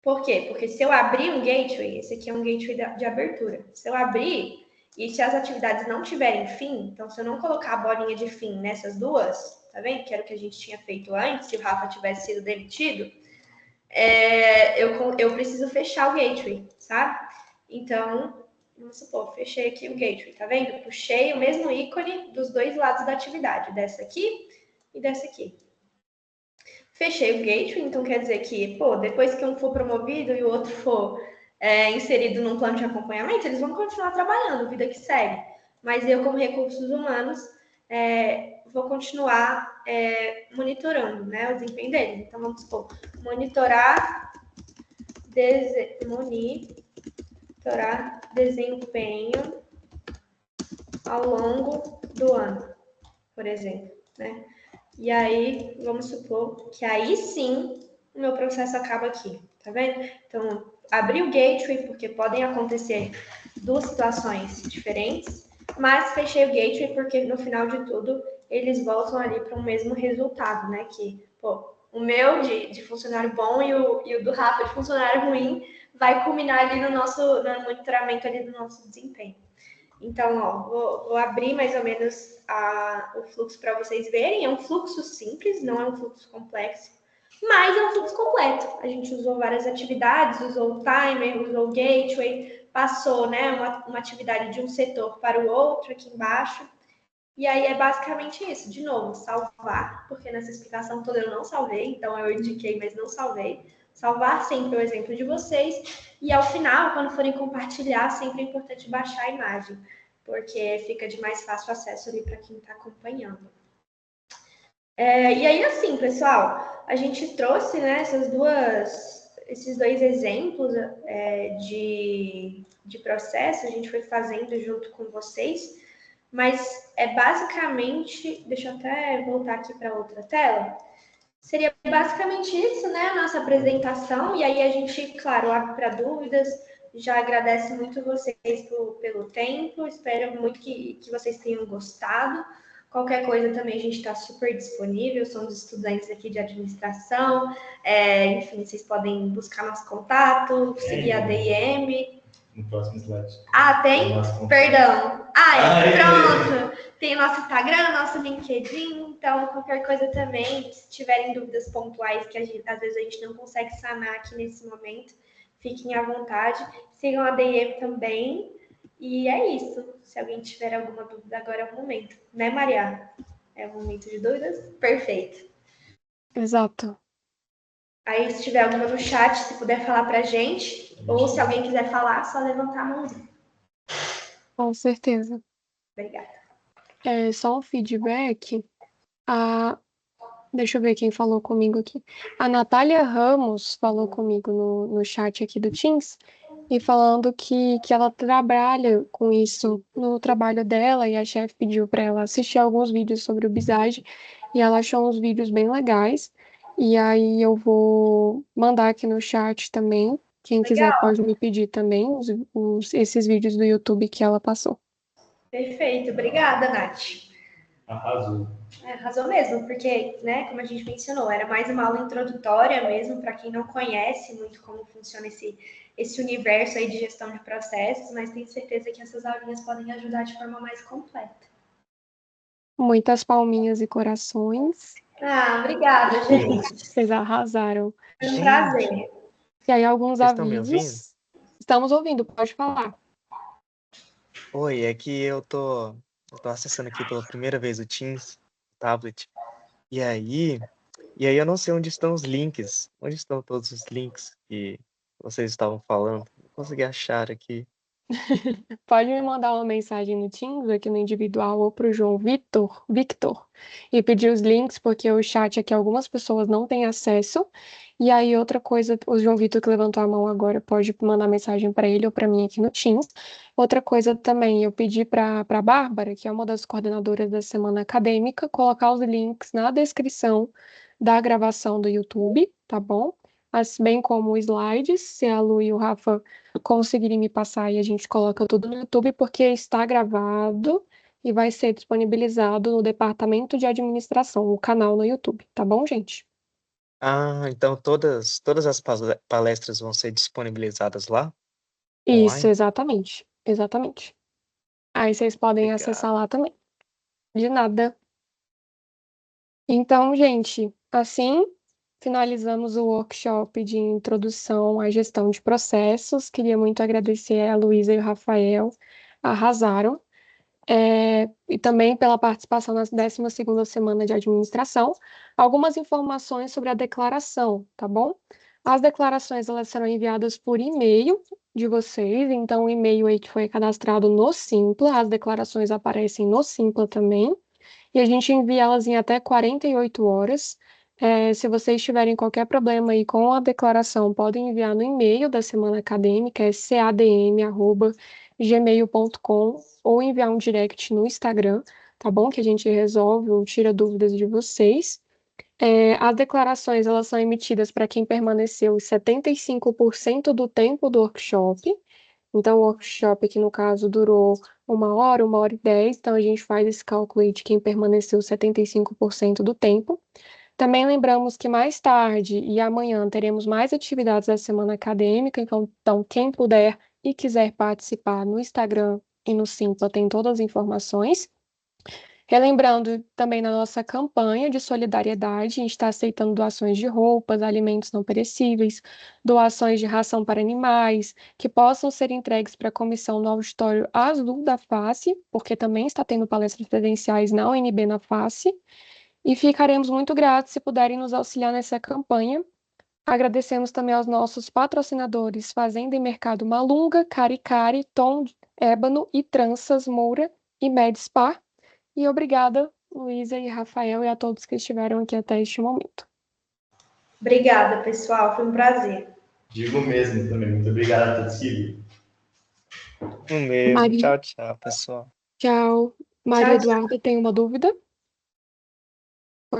Por quê? Porque se eu abrir um gateway, esse aqui é um gateway de abertura. Se eu abrir e se as atividades não tiverem fim, então se eu não colocar a bolinha de fim nessas duas, tá vendo? Que era o que a gente tinha feito antes, se o Rafa tivesse sido demitido, eu preciso fechar o gateway, sabe? Então, vamos supor, fechei aqui o gateway, tá vendo? Puxei o mesmo ícone dos dois lados da atividade, dessa aqui e dessa aqui. Fechei o gateway, então quer dizer que, depois que um for promovido e o outro for inserido num plano de acompanhamento, eles vão continuar trabalhando, vida que segue. Mas eu, como recursos humanos, vou continuar monitorando, né, o desempenho deles. Então, vamos supor, monitorar desempenho ao longo do ano, por exemplo, né? E aí, vamos supor que aí sim o meu processo acaba aqui, tá vendo? Então, abri o gateway, porque podem acontecer duas situações diferentes, mas fechei o gateway porque no final de tudo eles voltam ali para o mesmo resultado, né? Que, o meu de funcionário bom e o do Rafa de funcionário ruim vai culminar ali no monitoramento ali do nosso desempenho. Então, ó, vou abrir mais ou menos o fluxo para vocês verem. É um fluxo simples, não é um fluxo complexo, mas é um fluxo completo. A gente usou várias atividades, usou o timer, usou o gateway, passou, né, uma atividade de um setor para o outro aqui embaixo. E aí é basicamente isso. De novo, salvar, porque nessa explicação toda eu não salvei, então eu indiquei, mas não salvei. Salvar sempre o exemplo de vocês. E ao final, quando forem compartilhar, sempre é importante baixar a imagem, porque fica de mais fácil acesso ali para quem está acompanhando. E aí, assim, pessoal, a gente trouxe, né, esses dois exemplos de processo, a gente foi fazendo junto com vocês, mas é basicamente, deixa eu até voltar aqui para outra tela, seria basicamente isso, né, a nossa apresentação, e aí a gente, claro, abre para dúvidas, já agradece muito vocês pelo tempo, espero muito que vocês tenham gostado. Qualquer coisa também a gente está super disponível, somos estudantes aqui de administração, enfim, vocês podem buscar nosso contato, seguir a DM. No próximo slide. Tem? Perdão. Pronto. Tem o nosso Instagram, nosso LinkedIn, então qualquer coisa também, se tiverem dúvidas pontuais que às vezes a gente não consegue sanar aqui nesse momento, fiquem à vontade. Sigam a DM também. E é isso. Se alguém tiver alguma dúvida, agora é o momento. Né, Maria? É o momento de dúvidas? Perfeito. Exato. Aí, se tiver alguma no chat, se puder falar pra gente, ou se alguém quiser falar, só levantar a mãozinha. Com certeza. Obrigada. Só um feedback. Deixa eu ver quem falou comigo aqui. A Natália Ramos falou comigo no chat aqui do Teams e falando que ela trabalha com isso no trabalho dela e a chefe pediu para ela assistir alguns vídeos sobre o Bizage e ela achou uns vídeos bem legais. E aí eu vou mandar aqui no chat também. Quem quiser pode me pedir também esses vídeos do YouTube que ela passou. Perfeito. Obrigada, Nath. Arrasou. Arrasou mesmo, porque, né, como a gente mencionou, era mais uma aula introdutória mesmo, para quem não conhece muito como funciona esse universo aí de gestão de processos, mas tenho certeza que essas aulinhas podem ajudar de forma mais completa. Muitas palminhas e corações. Obrigada, gente. Vocês arrasaram. Foi um prazer. E aí, alguns Vocês estão me ouvindo? avisos. Estamos ouvindo, pode falar. Oi, é que eu tô acessando aqui pela primeira vez o Teams, tablet. E aí eu não sei onde estão os links. Onde estão todos os links que vocês estavam falando? Não consegui achar aqui. Pode me mandar uma mensagem no Teams, aqui no individual, ou para o João Victor, e pedir os links, porque o chat aqui algumas pessoas não têm acesso. E aí, outra coisa, o João Vitor que levantou a mão agora pode mandar mensagem para ele ou para mim aqui no Teams. Outra coisa também, eu pedi para a Bárbara, que é uma das coordenadoras da semana acadêmica, colocar os links na descrição da gravação do YouTube, tá bom? Bem como slides, se a Lu e o Rafa conseguirem me passar e a gente coloca tudo no YouTube, porque está gravado e vai ser disponibilizado no Departamento de Administração, o canal no YouTube, tá bom, gente? Ah, então todas as palestras vão ser disponibilizadas lá, Isso, online? exatamente. Exatamente. Aí vocês podem Obrigado. acessar lá também. De nada. Então, gente, assim finalizamos o workshop de introdução à gestão de processos. Queria muito agradecer a Luísa e o Rafael, arrasaram. E também pela participação na 12ª semana de administração, algumas informações sobre a declaração, tá bom? As declarações elas serão enviadas por e-mail de vocês, então o e-mail aí que foi cadastrado no Simpla, as declarações aparecem no Simpla também, e a gente envia elas em até 48 horas. Se vocês tiverem qualquer problema aí com a declaração, podem enviar no e-mail da semana acadêmica, é cadm@gmail.com, ou enviar um direct no Instagram, tá bom? Que a gente resolve ou tira dúvidas de vocês. As declarações elas são emitidas para quem permaneceu 75% do tempo do workshop. Então, o workshop aqui, no caso, durou 1 hora e 10. Então, a gente faz esse cálculo aí de quem permaneceu 75% do tempo. Também lembramos que mais tarde e amanhã teremos mais atividades da semana acadêmica. Então, quem puder e quiser participar no Instagram e no Simpla tem todas as informações. Relembrando também na nossa campanha de solidariedade, a gente está aceitando doações de roupas, alimentos não perecíveis, doações de ração para animais, que possam ser entregues para a comissão no auditório azul da face, porque também está tendo palestras presenciais na UNB na face, e ficaremos muito gratos se puderem nos auxiliar nessa campanha. Agradecemos também aos nossos patrocinadores Fazenda e Mercado Malunga, Cari, Tom Ébano e Tranças Moura e Medspar. E obrigada, Luísa e Rafael, e a todos que estiveram aqui até este momento. Obrigada, pessoal. Foi um prazer. Digo mesmo também. Muito obrigado a todos que viram. Um mesmo. Maria, Tchau, pessoal. tchau. Maria Tchau, Eduarda tem uma dúvida?